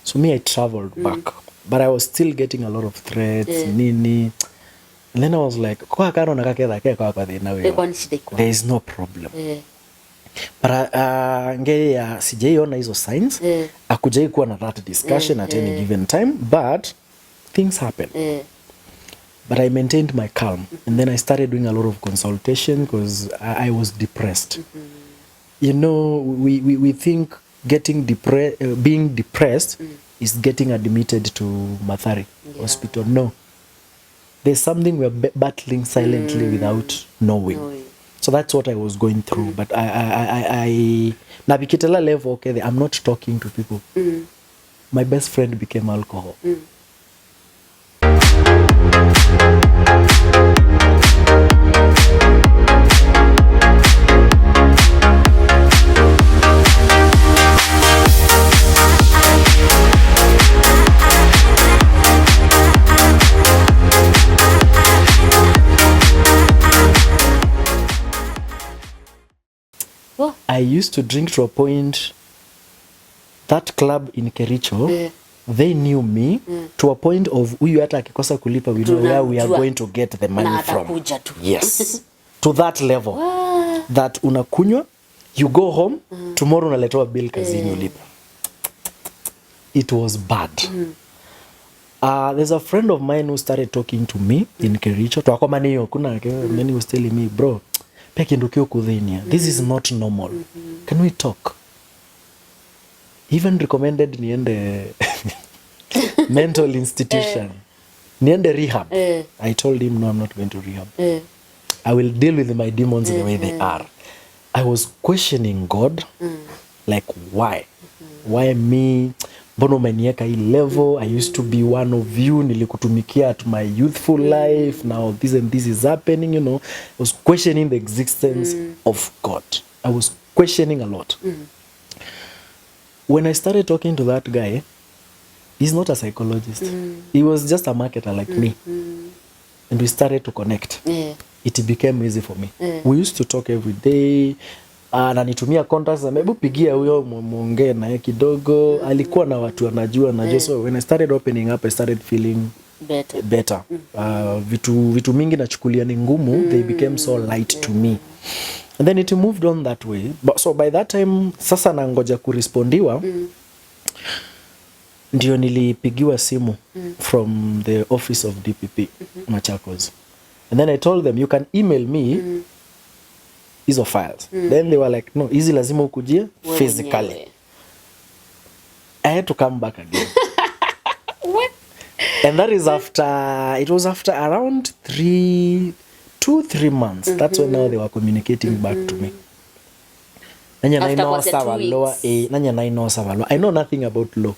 So me, I traveled back. But I was still getting a lot of threats, nini. And then I was like, there is no problem. But sijaiona hizo signs. Akujai kuwa na that discussion at any given time. But things happen. But I maintained my calm. And then I started doing a lot of consultation because I was depressed. You know, we think being depressed is getting admitted to Mathari Hospital. No. There's something we're battling silently without knowing. So that's what I was going through. But I Nabikitela level, okay, I'm not talking to people. My best friend became alcohol. I used to drink to a point, that club in Kericho, they knew me to a point of huyu hata akikosa kulipa, we know where we are going to get the money from. Yes. To that level. That unakunywa, you go home, tomorrow unaletewa bill kazini ulipa. It was bad. There's a friend of mine who started talking to me in Kericho. Then he was telling me, bro, this is not normal. Can we talk? Even recommended niende mental institution. Niende rehab. I told him, no, I'm not going to rehab. I will deal with my demons the way they are. I was questioning God. Like, why? Why me? Mbona umenieka hii level? I used to be one of you. Nilikutumikia at my youthful life. Now this and this is happening, you know. I was questioning the existence of God. I was questioning a lot. When I started talking to that guy, he's not a psychologist. He was just a marketer like me. And we started to connect. It became easy for me. We used to talk every day. Ananitumia contacts, hebu pigia huyo muongee naye kidogo. Alikuwa na watu anajua. So when I started opening up, I started feeling better. Vitu mingi nachukulia ni ngumu, they became so light to me. And then it moved on that way. So by that time, sasa nangoja kurespondiwa, ndio nilipigiwa simu from the office of DPP Machakos. And then I told them, you can email me hizo files. Then they were like, no, hizi lazima ukujie physically. I had to come back again. And that is it was after around 2-3 months. That's when now they were communicating back to me. I know nothing about law.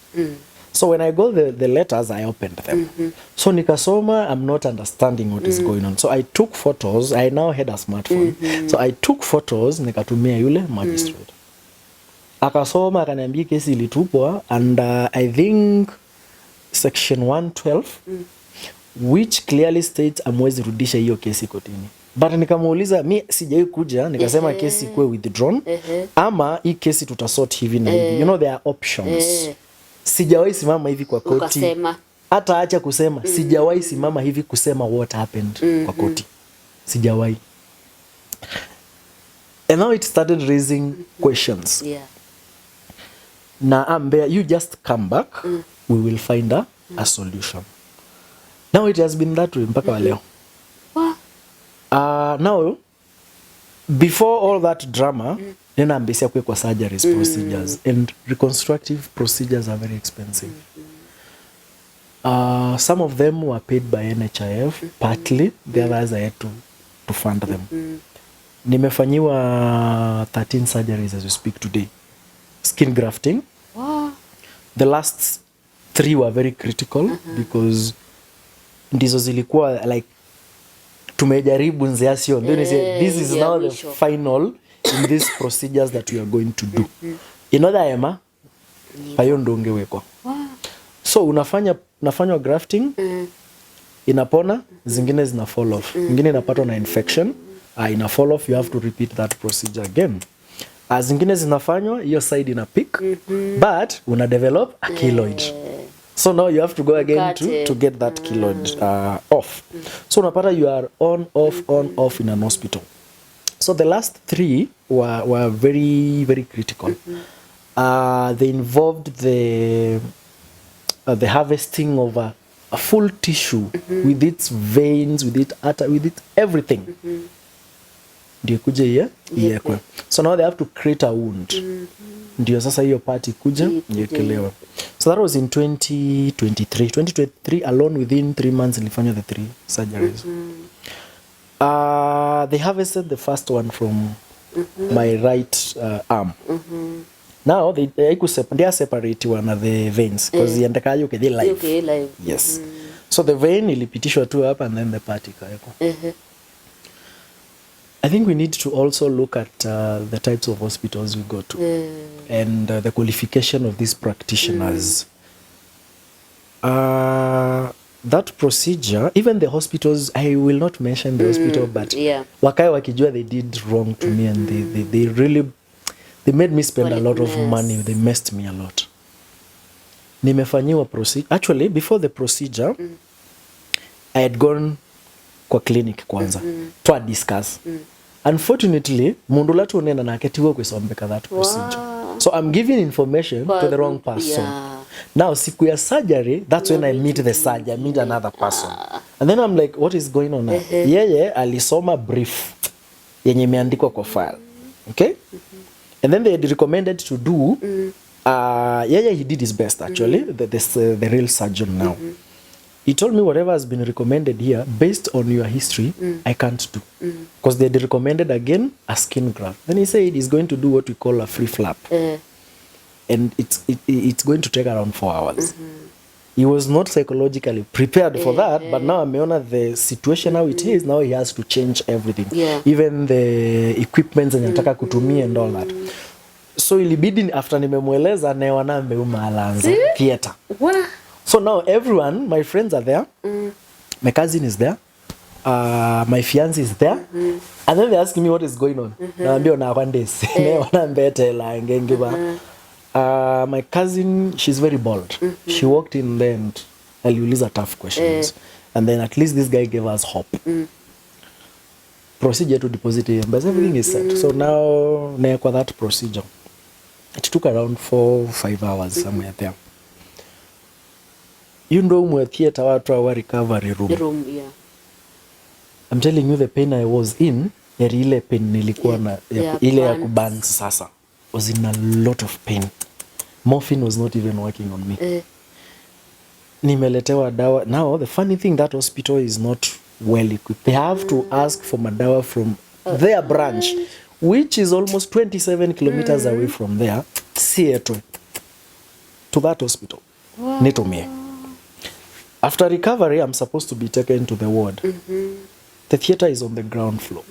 So when I got the letters, I opened them. So nikasoma, I'm not understanding what is going on. So I took photos. I now had a smartphone. So I took photos, nikatumia yule magistrate. Akasoma, akaniambia kesi ilitupwa, and I think section 112, which clearly states amwezi rudisha hiyo kesi kotini. But nikamuuliza, mi sijai kuja, nikasema kesi kwe withdrawn, ama hii kesi tutasort hivi na hivi. You know, there are options. Sijawahi simama hivi kwa koti. Hata acha kusema, sijawahi simama hivi kusema what happened kwa koti. Sijawahi. And now it started raising questions. Na Amber, you just come back, we will find a solution. Now it has been that way mpaka wa leo. Now before all that drama, nina Mbithi kwe kwa surgeries procedures, and reconstructive procedures are very expensive. Some of them were paid by NHIF partly, the others I had to fund them. Nimefanyiwa 13 surgeries as we speak today. Skin grafting. Wow. The last 3 were very critical because ndizo zilikuwa like tumejaribu nziasio. Then this is now the final in these procedures that we are going to do. Inother ema payo ndo ungewekwa. So unafanya grafting, inapona, zingine zina fall off. Zingine inapatwa na infection, ina fall off, you have to repeat that procedure again. Zingine zinafanywa, hiyo side ina pick, but una develop a keloid. So now you have to go again to get that keloid off. So unapata you are on, off in an hospital. So the last 3 were very, very critical. They involved the harvesting of a full tissue with its veins, with its everything. Ndio kuja iekwe. So now they have to create a wound. Ndio sasa hiyo part kuja iekelewe. So that was in 2023. 2023 alone, within 3 months nilifanya the 3 surgeries. They harvested the first one from my right arm. Now they are separate one of the veins because yandakayo ke they live. Yes. So the vein ilipitishwa tu hapa and then the part ikaeko. I think we need to also look at the types of hospitals we go to and the qualification of these practitioners. That procedure, even the hospitals, I will not mention the hospital, but wakai wakijua they did wrong to me and they really made me spend a lot of money. They messed me a lot. Nimefanyiwa procedure. Actually, before the procedure, I had gone kwa clinic kwanza to discuss. Unfortunately, mundu latu unena na aketiwa kwesombeka that procedure. So I'm giving information to the wrong person. Now, siku ya surgery, that's when I meet the surgeon, I meet another person. And then I'm like, what is going on now? Yeye alisoma brief yenye imeandikwa kwa file. Okay? And then they had recommended to do, he did his best actually, the real surgeon now. He told me whatever has been recommended here, based on your history, I can't do. Because they had recommended again a skin graft. Then he said he's going to do what we call a free flap. And it's going to take around 4 hours. He was not psychologically prepared for that, but now ameona the situation how it is, now he has to change everything. Even the equipment zenye nataka kutumia and all that. So ilibidi after nimemweleza na wana meuma alanza theater. So now everyone, my friends are there. My cousin is there. My fiance is there. And then they ask me what is going on. Naambia na one day. Wana mbetela ngengiba. My cousin, she's very bold. She walked in there and aliuliza tough questions. And then at least this guy gave us hope. Procedure to deposit him, but everything is set. So now, kwa that procedure, it took around 4-5 hours somewhere there. You know, umwe theater watu wa recovery room. I'm telling you, the pain I was in, ile pain nilikuwa na ile ya kubanz sasa, was in a lot of pain. Morphine was not even working on me. Nimeletewa dawa. Now, the funny thing, that hospital is not well equipped. They have to ask for madawa from their branch, which is almost 27 kilometers away from there, Seattle, to that hospital. Nitomie. After recovery, I'm supposed to be taken to the ward. The theater is on the ground floor.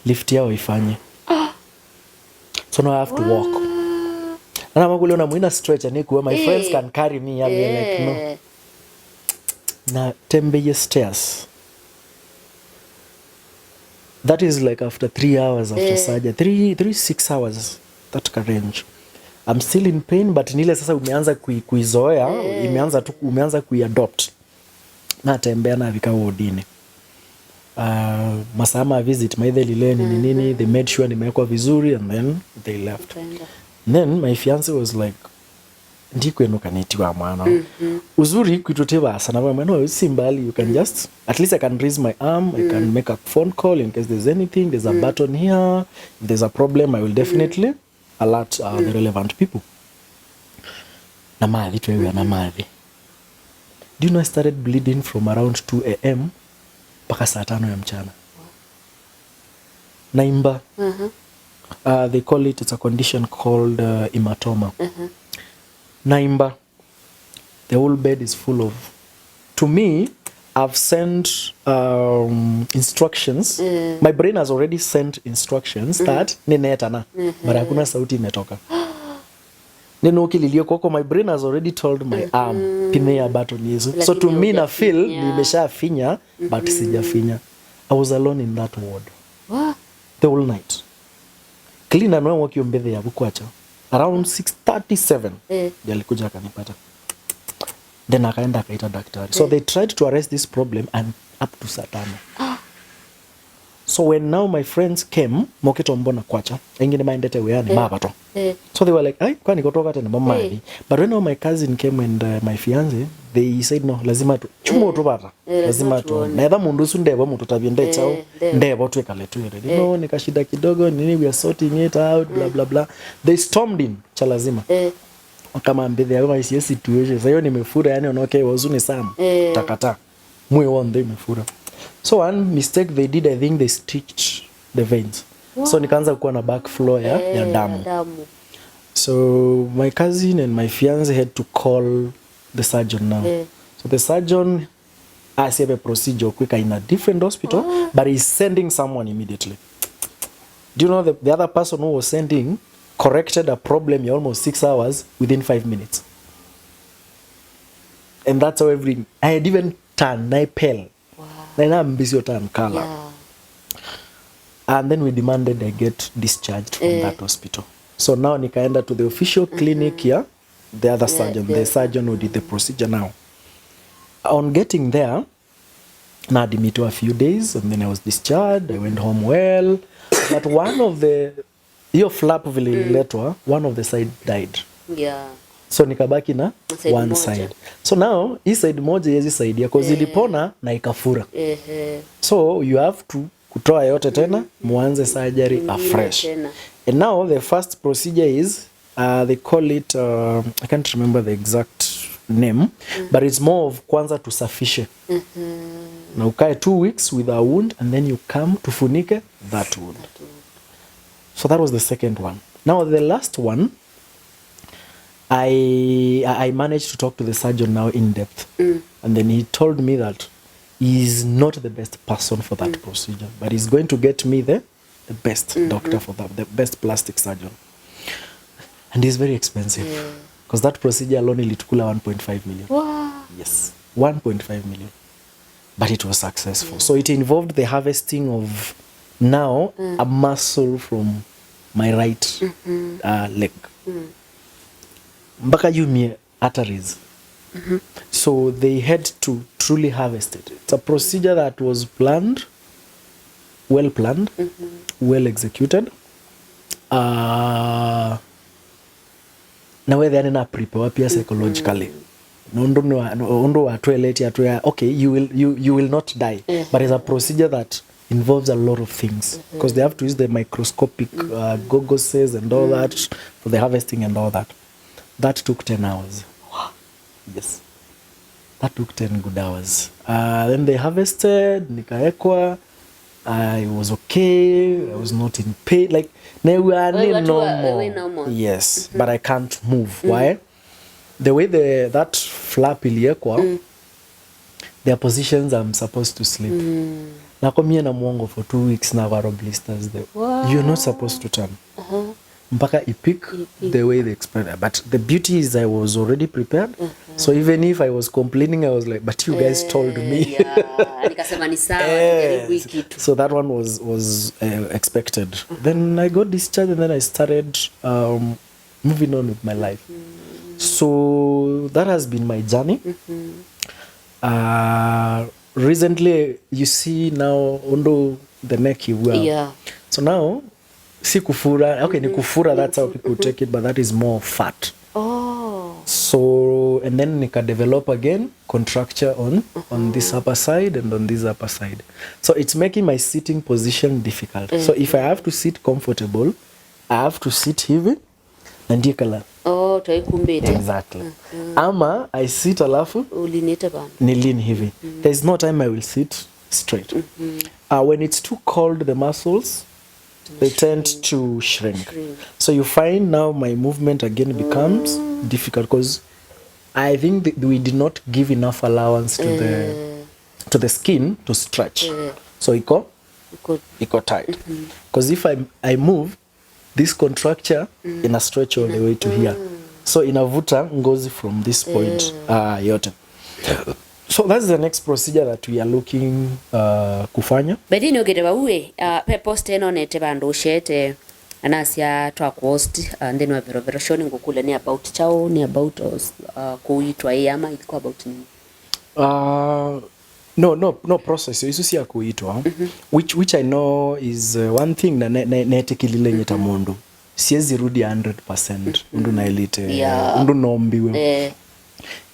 Lift yao ifanye. So now I have to walk. And I'm going to mwina stretch and my friends can carry me. I'll be like, no. Na tembeye stairs. That is like after 3 hours after surgery. 6 hours. That can range. I'm still in pain, but nile sasa umeanza kuizoea, umeanza kuiadopt. Na tembea na vika wodini. Masama visit maithe lile nini, they made sure nimewekwa vizuri and then they left. And then my fiance was like, ndikwenuka netiwa mwana uzuri kwitoteva sana mama no simbali you can just at least I can raise my arm I can make a phone call in case there's anything, there's a button here, if there's a problem I will definitely alert the relevant people. Na mathi twewe na mathi. Do you know I started bleeding from around 2 a.m. mpaka saa 5 ya mchana. Naimba. They call it's a condition called hematoma. Naimba. The whole bed is full of. To me, I've sent instructions. My brain has already sent instructions that ninetana, but hakuna sauti imetoka. Neno ukililia kwako, my brain has already told my arm pine ya button yesu. So to me na feel nimesha finya but sijafinya. I was alone in that ward. What? The whole night. Clean and when wakio Mbithi ya bukwacha. Around 6:37 yalikuja akanipata. Then akaenda akaita daktari. So they tried to arrest this problem and up to Satana. So when now my friends came, moketo mbona kwacha, engine mindete weani mabato. So they were like, "Ai, kwani kutoka tena mama hivi." But when now my cousin came and my fiance, they said no, lazima tu chumo tubata. Lazima tu. Na eba mundu sundebo mtu tabiende chao, ndebo tu ekaletu yere. No, nikashida kidogo, nini we are sorting it out, blah blah blah. They stormed in, cha lazima. Kama Mbithi ya kama isi situation. Sayo nimefura yani onoke wazuni sana. Takata. Mwe wonde imefura. So one mistake they did, I think they stitched the veins. Wow. So nikaanza kuwa na backflow ya damu. So my cousin and my fiance had to call the surgeon now. So the surgeon has a procedure quicker in a different hospital, but he's sending someone immediately. Do you know the other person who was sending corrected a problem in almost 6 hours within 5 minutes? And that's how everything. I had even turned pale. Now I'm busy turn color. And then we demanded I get discharged from that hospital. So now nikaenda to the official clinic here, the other surgeon, the surgeon who did the procedure now. On getting there, na admitted a few days and then I was discharged. I went home well. But one of the flap vililetwa, one of the side died. Yeah. So nikabaki na one side. So now hii side moja yezi side ya cause ilipona na ikafura. So you have to kutoa yote tena muanze surgery afresh. And now the first procedure is they call it I can't remember the exact name, but it's more of kwanza tusafishe. Na ukae 2 weeks with a wound and then you come tufunike that wound. So that was the second one. Now the last one, I managed to talk to the surgeon now in depth. And then he told me that he's not the best person for that procedure, but he's going to get me the best doctor for that, the best plastic surgeon. And he's very expensive. Because that procedure alone ilitukula 1.5 million. Wow. Yes, 1.5 million. But it was successful. So it involved the harvesting of now a muscle from my right leg. Mpaka yumie arteries. So they had to truly harvest it. It's a procedure that was planned, well planned, well executed. Na wewe na prepare pia psychologically. Ndo atueleti atuya okay, you will not die. But it's a procedure that involves a lot of things because they have to use the microscopic goggles and all that for the harvesting and all that. That took 10 hours. Yes. That took 10 good hours. Then they harvested, nikaekwa. I was okay. I was not in pain. Like, normal. Yes, but I can't move. Why? The way that flap iliekwa, their positions I'm supposed to sleep. Nakomia na mwongo for 2 weeks na varo blisters there. Wow. You're not supposed to turn. Mpaka ipik the way they explained it. But the beauty is I was already prepared. So even if I was complaining, I was like, but you guys told me. So that one was expected. Then I got discharged and then I started moving on with my life. So that has been my journey. Recently, you see now under the neck you wear. Yeah. So now, si kufura. Okay, ni kufura, that's how people take it, but that is more fat. Oh. So and then nika develop again contracture on this upper side and on this upper side. So it's making my sitting position difficult. So if I have to sit comfortable, I have to sit hivi na ndiye kala. Oh, toikumbete. Exactly. Ama I sit alafu ulinete bana. Ni lean hivi. There's no time I will sit straight. When it's too cold, the muscles they tend to shrink. So you find now my movement again becomes difficult because I think that we did not give enough allowance to the skin to stretch. So iko tight. Because if I move, this contracture ina stretch all the way to here. So inavuta ngozi from this point yote. So that's the next procedure that we are looking kufanya. Bedini ogedeba uwe pe post eno nete bandu shete anasia twa cost and then wavero vero shoni ngukule ni about chao ni about kuitwa ama ilikuwa about ni no process isu si ya kuitwa which I know is one thing na netekilile nyeta mundu siezi rudi 100% undu na elite undu nombiwe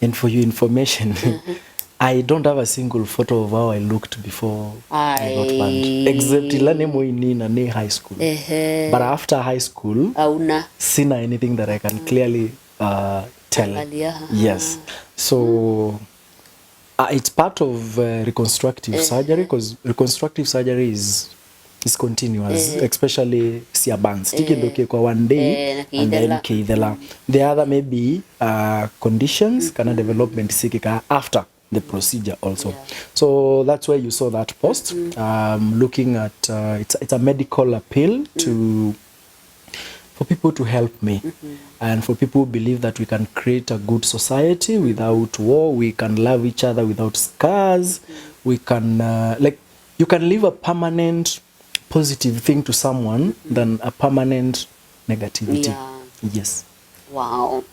and for your information I don't have a single photo of how I looked before I got banned. Except ilane moini na ni high school. But after high school, sina anything that I can clearly tell. Yes. So it's part of reconstructive surgery because reconstructive surgery is continuous, especially siabans. Tiki ndoke kwa one day and then keidela. The other maybe conditions kana development sikika after the procedure also. So that's where you saw that post looking at it's a medical appeal for people to help me and for people who believe that we can create a good society without war, we can love each other without scars, we can like you can leave a permanent positive thing to someone than a permanent negativity. Yes. Wow.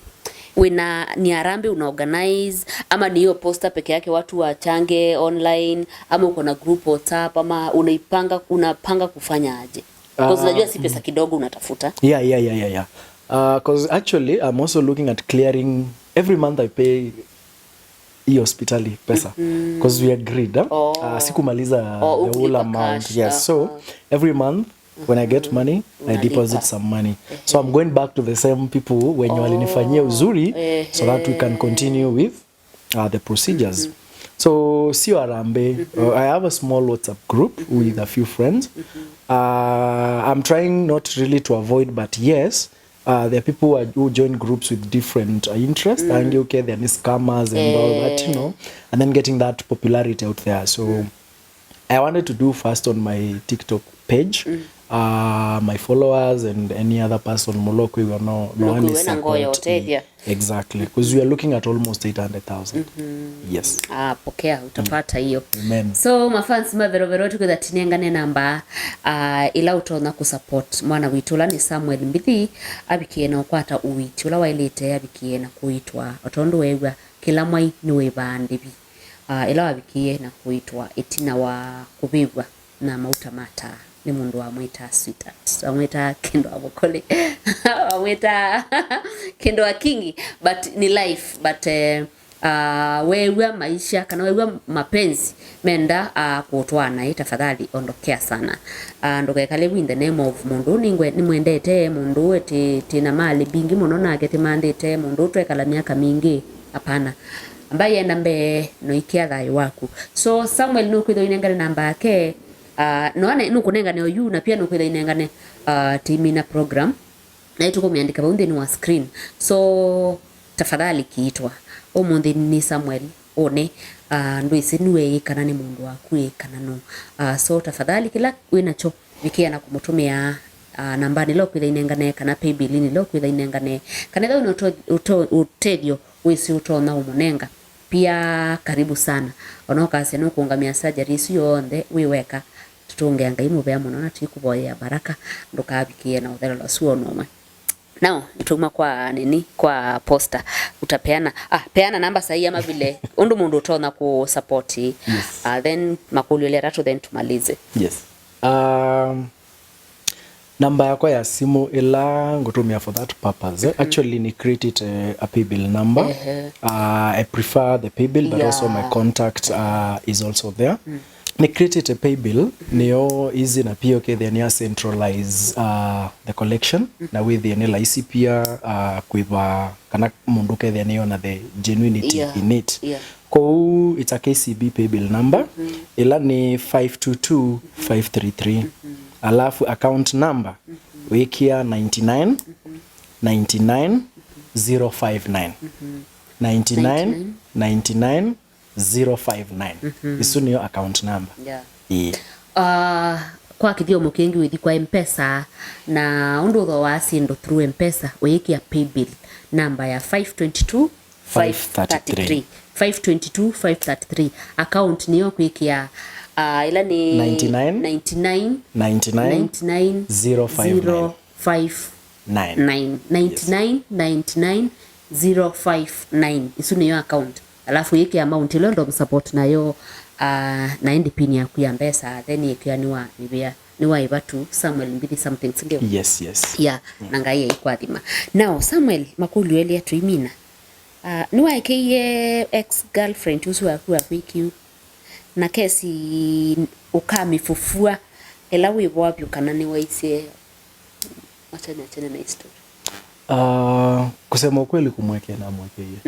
Wina ni arambe unaorganize ama ni hiyo poster peke yake watu wachange online ama uko na group WhatsApp ama unapanga kufanya aje? Because unajua si pesa kidogo unatafuta. Yeah. Because actually I'm also looking at clearing every month I pay hospitali pesa because we agreed sikumaliza the whole amount. Yes. So every month when I get money, I deposit some money. So I'm going back to the same people when you walinifanyia uzuri so that we can continue with the procedures. So sio arambe. I have a small WhatsApp group with a few friends. I'm trying not really to avoid, but yes, there are people who join groups with different interests and okay, there are scammers and all that, you know, and then getting that popularity out there. So I wanted to do first on my TikTok page. My followers and any other person Moloko we no one is exactly because we are looking at almost 800,000. Yes. Pokea utapata hiyo. Amen. So mafans maverovero tukuthatiniangane namba ila utona kusupport mwana witula ni Samuel Mbithi abikie na ukwata uwiti ula wailete abikie na kuitwa otondo wewa kila mwai ni webandibi ila wabikie na kuitwa etina wa kubibwa na mautamata ni mundu wa mwita sweetheart amwita kendo abokole amwita kendo wa kingi but ni life but wewe maisha kana wewe mapenzi menda kutwana tafadhali ondokea sana ndoke kale in the name of mundu ningwe nimwendete mundu eti tina mali bingi muno nake timandete mundu twekala miaka mingi hapana ambaye nambe no ikia thai waku so Samuel nukwitho inengane namba yake noane nukunengane oyu na pia nukwitho inengane timina program na ituko miandika baunde ni wa screen so tafadhali kiitwa omundi ni Samuel one ndwisi niwe kana ni mundu waku kana no so tafadhali kila winacho vikia na kumutumia nambani lo kwitha inengane kana paybill ni lo kwitha inengane kana tho utedio wisi utona umunenga pia karibu sana onokasi no kuungamia surgeries yonde wiweka tutungeanga imubea muno na tikuboya baraka ndukabikie na uthero la suo noma now nituma kwa nini kwa poster utapeana peana namba sahihi ama vile undu mundu utona ku support yes. Then makulu ile ratu then tumalize yes Namba yako ya simu ila ngutumia for that purpose. Actually ni create it a paybill number. I prefer the paybill, but also my contact is also there. Ni create it a paybill niyo easy na pia okay then ya centralize the collection na with the nela pia kuiva kana munduke then niyo na the genuinity in it. Ko it's a KCB paybill number ila ni 522533. Alafu account number wikia 99 059 99 059 isu niyo account number. Kwa kithiomo kingi withi kwa M-Pesa na undu tho wasindo through M-Pesa wikia paybill number ya 522 533 account niyo kwikia ila ni 99 059 isu niyo account. Alafu yeke amount ile ndo support nayo na endi pin ya kuya Mpesa then yeke niwa iba to Samuel Mbithi something sindio. Yes nangaye ikwathima now Samuel makulu elia tuimina niwa yeke ex girlfriend usu wa kwiki na kesi ukamifufua ela wibo wapi kana ni waise achana na history. Kusema ukweli kumweke na mweke hiyo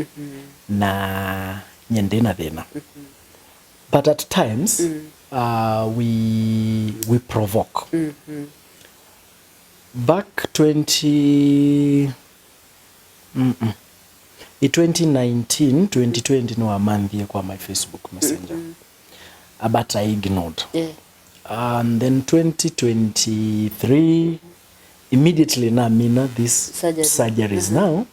na nyende na thina but at times we provoke back 2019 no amanthie kwa my Facebook Messenger but I ignored and then 2023 immediately na mina this surgeries now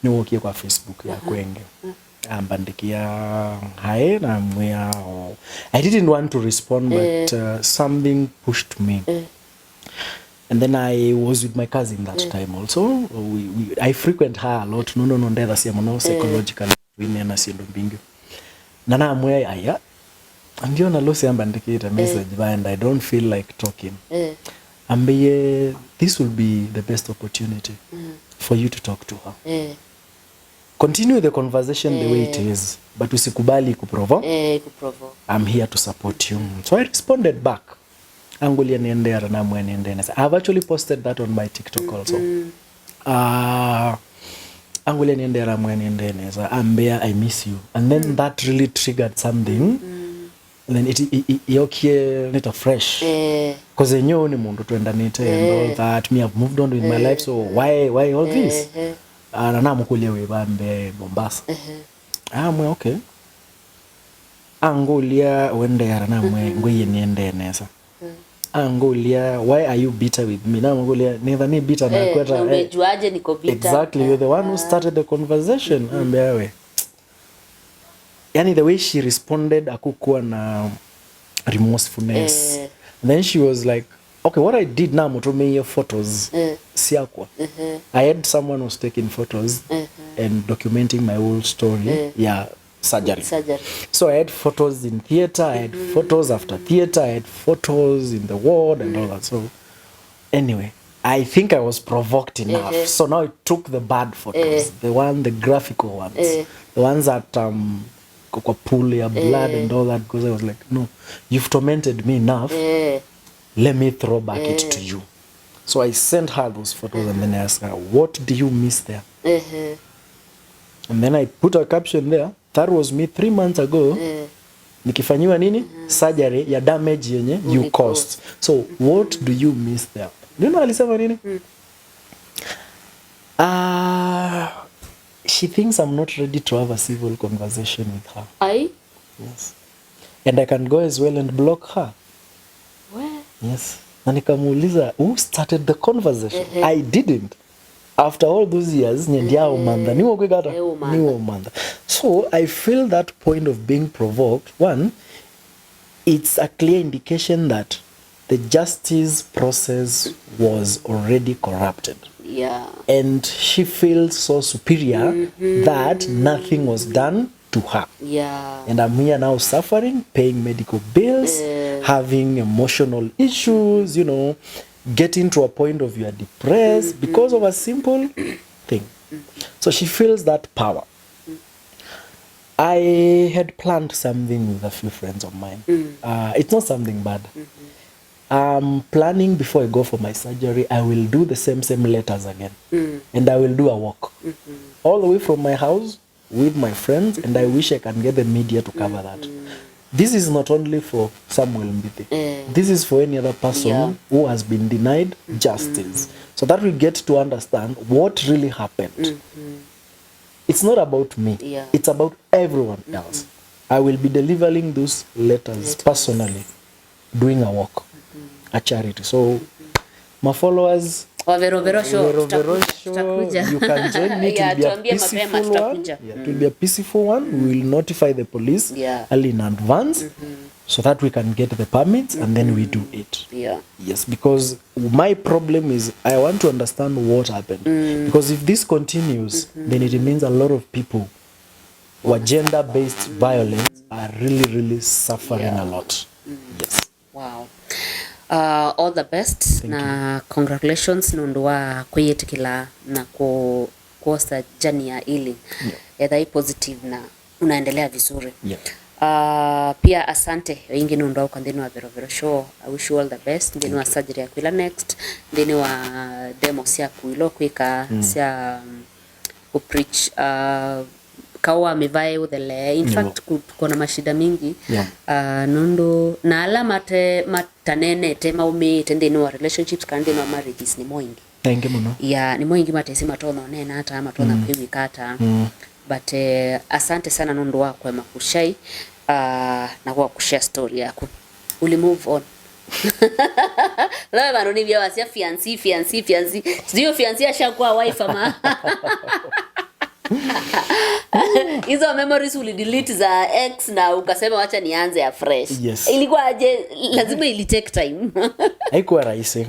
niwokie kwa Facebook ya kwenge ambandikia hae na mwea I didn't want to respond but something pushed me and then I was with my cousin that time also I frequent her a lot no ndetha cia muno psychologically wine na siendo mbingi na na mwea aya ndio na losi ambandikita message and I don't feel like talking ambaye this will be the best opportunity for you to talk to her. Continue the conversation the way it is, but usikubali kuprovoke. I'm here to support you. So I responded back. Angulia niendera na mwe niendena. I've actually posted that on my TikTok also. Angulia niendera mwe niendena. Ambia I miss you. And then that really triggered something. And then it nita fresh because I know ni mundu tuenda nite and all that me have moved on with my life so why all this na mukulia we bambe Mombasa mwe okay angulia wende yara na mwe ngoye niende nesa angulia why are you bitter with me na mukulia neither ni bitter na kweta umejuaje niko bitter exactly you're the one who started the conversation ambia we yani the way she responded akukuwa na remorsefulness then she was like okay what I did now mutume your photos siakwa I had someone who was taking photos and documenting my whole story surgery so I had photos in theater I had photos after theater I had photos in the ward and all that so anyway I think I was provoked enough so now I took the bad photos the graphical ones the ones that kwa pool ya blood and all that because I was like no you've tormented me enough let me throw back it to you so I sent her those photos and then I asked her what do you miss there and then I put a caption there that was me 3 months ago nikifanyiwa nini surgery ya damage yenye you caused so what do you miss there you know alisema nini she thinks I'm not ready to have a civil conversation with her. Yes. And I can go as well and block her. Where? Yes. Na nikamuuliza who started the conversation? I didn't. After all those years, nyendia umanda. Niwo kwegata? Niwo umanda. So I feel that point of being provoked, one, it's a clear indication that the justice process was already corrupted. And she feels so superior that nothing was done to her. And I'm here now suffering, paying medical bills, having emotional issues, you know, getting to a point of you are depressed because of a simple thing. So she feels that power. I had planned something with a few friends of mine. It's not something bad. I'm planning before I go for my surgery, I will do the same letters again. And I will do a walk. All the way from my house with my friends, and I wish I can get the media to cover that. This is not only for Samuel Mbithi. This is for any other person who has been denied justice. So that we get to understand what really happened. It's not about me. It's about everyone else. I will be delivering those letters personally, doing a walk, a charity. So my followers, Vero show. You can join me. It will be a peaceful one. It will be a peaceful one. We will notify the police early in advance so that we can get the permits and then we do it. Yes, because my problem is I want to understand what happened. Because if this continues, then it means a lot of people who are gender-based violence are really suffering a lot. Yes. Wow. All the best. Thank na you. Congratulations nundu wa kuyetikila na kuosa jani ya healing. Edha positive na unaendelea vizuri. Pia asante wingi nundu wa ndeni wa Vero show. I wish you all the best. Ndeni wa surgery ya kuila next. Ndeni wa demo siya kuilo kuika siya kupreach kawa amevae udhele. In fact kuna mashida mingi nundu na ala matanene tema umi tende no relationships kandi no marriages ni moingi. Thank you muno. Ni moingi matesi matono nena hata matona kwiwi kata. But asante sana nundu wa kwa makushai na kwa kushare story yako. Uli move on. Lawe manoni bia wasia fiancé. Sio fiancé ashakuwa wife ama. Hizo memories uli delete za ex na ukasema wacha nianze ya fresh. Ilikuwa aje, lazima ili take time. Haikuwa rahisi.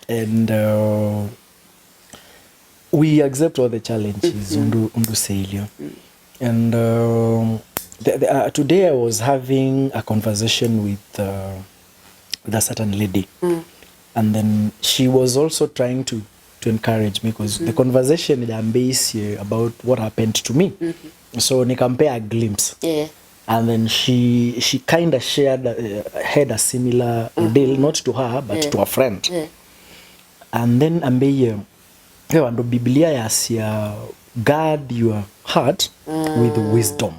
And we accept all the challenges undu sailio. And today I was having a conversation with a certain lady. And then she was also trying to encourage me because the conversation is based about what happened to me. So nikampe a glimpse. And then she kind of shared had a similar deal, not to her but to a friend. And then ambe ndo Biblia yasia guard your heart with wisdom.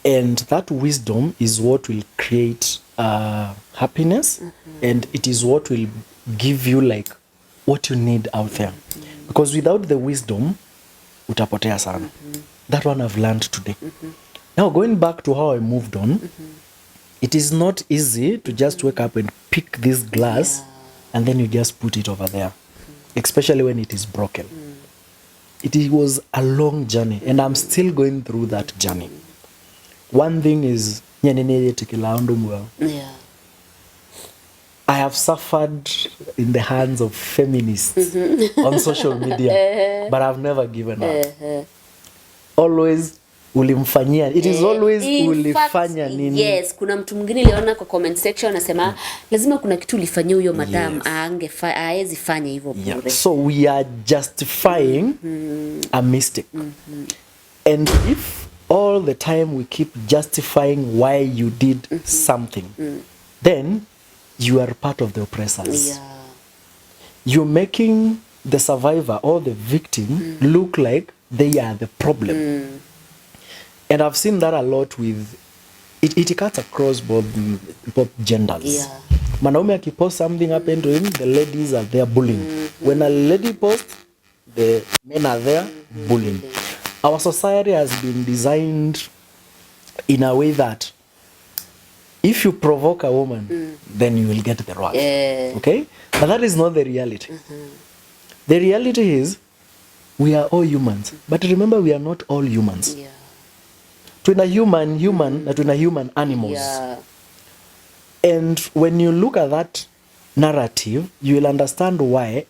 And that wisdom is what will create happiness, and it is what will give you like what you need out there. Because without the wisdom, utapotea sana. That one I've learned today. Now going back to how I moved on, it is not easy to just wake up and pick this glass and then you just put it over there, especially when it is broken. It was a long journey and I'm still going through that journey. One thing is, I have suffered in the hands of feminists on social media, but I've never given up. Always ulimfanyia. It is always ulifanya nini. Yes, kuna mtu mwingine niliona kwa comment section anasema lazima kuna kitu ulifanyia huyo madam aezi fanya hivyo bure. So we are justifying a mistake. And if all the time we keep justifying why you did something, then you are part of the oppressors. You're making the survivor or the victim look like they are the problem. And I've seen that a lot with it cuts across both genders. Manaume akipost something happened to him, the ladies are there bullying. When a lady posts, the men are there bullying. Our society has been designed in a way that if you provoke a woman, then you will get the wrath. Okay? But that is not the reality. The reality is we are all humans. But remember, we are not all humans. Tuna human, na tuna human animals. And when you look at that narrative, you will understand why.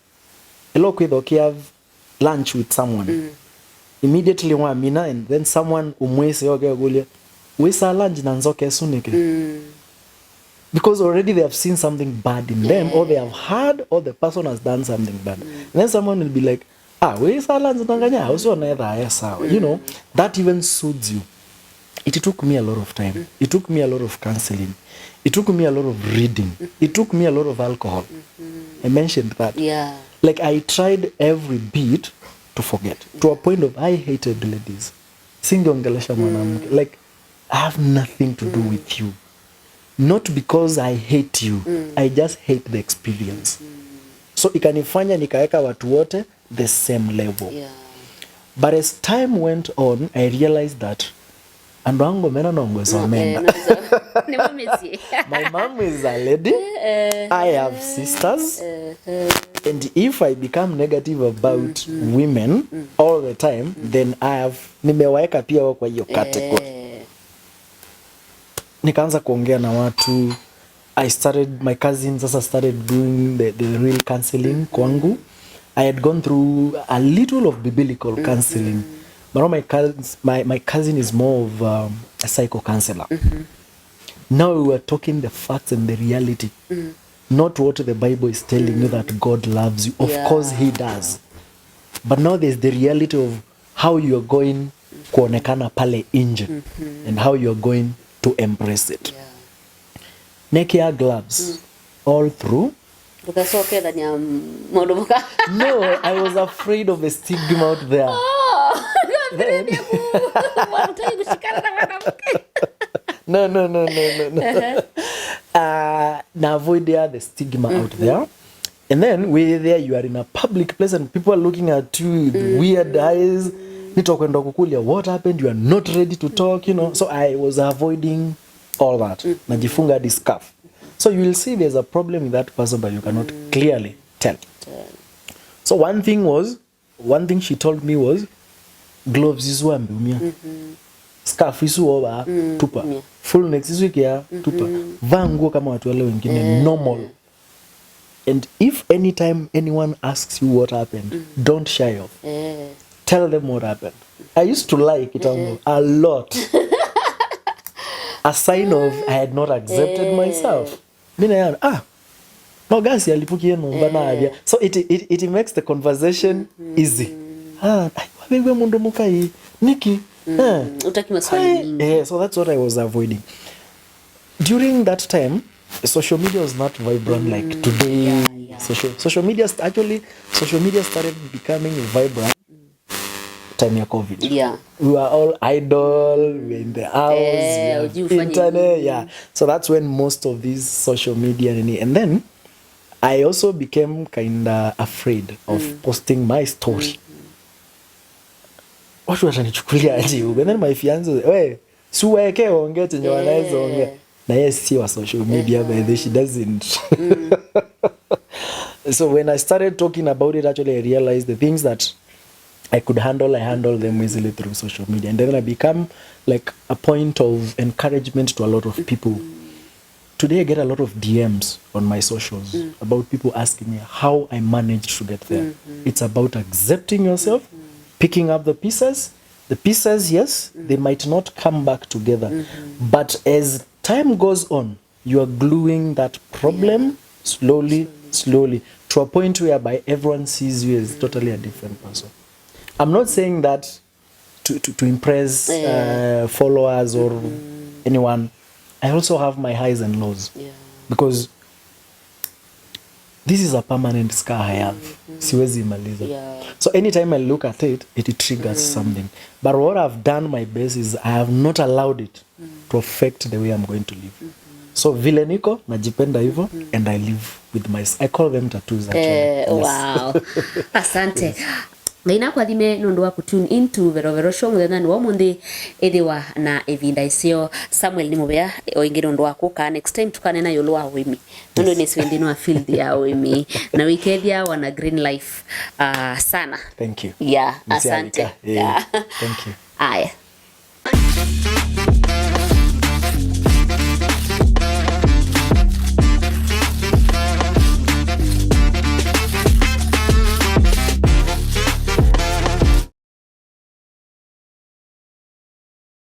Hello, you have lunch with someone. Immediately wamina, and then someone umwese okay gulia. Wisa lunch na nzoke suneke. because already they have seen something bad in them, or they have heard, or the person has done something bad. And then someone will be like, we salanza tanganya, also you know, that even soothes you. It took me a lot of time. It took me a lot of counseling. It took me a lot of reading. It took me a lot of alcohol. I mentioned that. Yeah. Like I tried every bit to forget, to a point of I hated ladies. Singeongelesha mwanamke. Like I have nothing to do with you. Not because I hate you. I just hate the experience. So ikanifanya nikaeka watu wote the same level. Yeah. But as time went on, I realized that andoango mena nongo so menda. My mom is a lady. I have sisters. And if I become negative about women all the time, then I have nimewaeka pia kwa hiyo category. Nikaanza kuongea na watu. My cousins also started doing the real counseling kwangu. I had gone through a little of biblical counseling. But my cousin is more of a psycho counselor. Now we were talking the facts and the reality. Not what the Bible is telling you that God loves you. Of course he does. But now there's the reality of how you are going kuonekana pale inje and how you are going to embrace it. Nekia gloves all through. No, I was afraid of the stigma out there. No. Now avoid the stigma out there. And then where you are in a public place and people are looking at you with weird eyes. What happened? You are not ready to talk, you know. So I was avoiding all that. Najifunga this scarf. So you will see there's a problem with that person, but you cannot clearly tell. So one thing she told me was, gloves isu ambiumia. Scarf isu oba tupa. Full neck isu kia tupa. Vaa nguo kama watu wale wengine normal. And if anytime anyone asks you what happened, don't shy off. Tell them what happened. I used to lie kitambo a lot. A sign of I had not accepted myself. Magasi alipukie nomba na avya. So it makes the conversation easy. Wewe mundu mukai Nikki. Utaki maswali mingi. So that's what I was avoiding. During that time, social media was not vibrant like today. Social media started becoming vibrant time ya COVID. Yeah. We were all idle, we were in the house, internet, So that's when most of these social media and then I also became kinda afraid of posting my story. Watu watanichukulia aje? And then my fiance, suweke ongea chenye wanaweza ongea. Na yeye si wa social media by the she doesn't. So when I started talking about it, actually I realized the things that I could handle, I handle them easily through social media. And then I become like a point of encouragement to a lot of people. Today I get a lot of DMs on my socials about people asking me how I managed to get there. It's about accepting yourself, picking up the pieces. The pieces, yes, they might not come back together. But as time goes on, you are gluing that problem slowly, to a point whereby everyone sees you as totally a different person. I'm not saying that to impress followers or anyone. I also have my highs and lows. Because this is a permanent scar I have. Siwezi imaliza. So anytime I look at it, it triggers something. But what I've done my best is I have not allowed it to affect the way I'm going to live. So vile niko, najipenda hivyo, and I live with I call them tattoos actually. Wow. Asante. Ngaina kwa thime nundu wa kutune into Verovero show muthenya ni wa mundi ethiwa na evinda icio Samuel ni mubea oingi nundu wa kuka next time tukane na yolo wa wimi nundu ni swendi no field ya wimi na wikethia wana green life sana. Thank you. Asante. Thank you. Aya.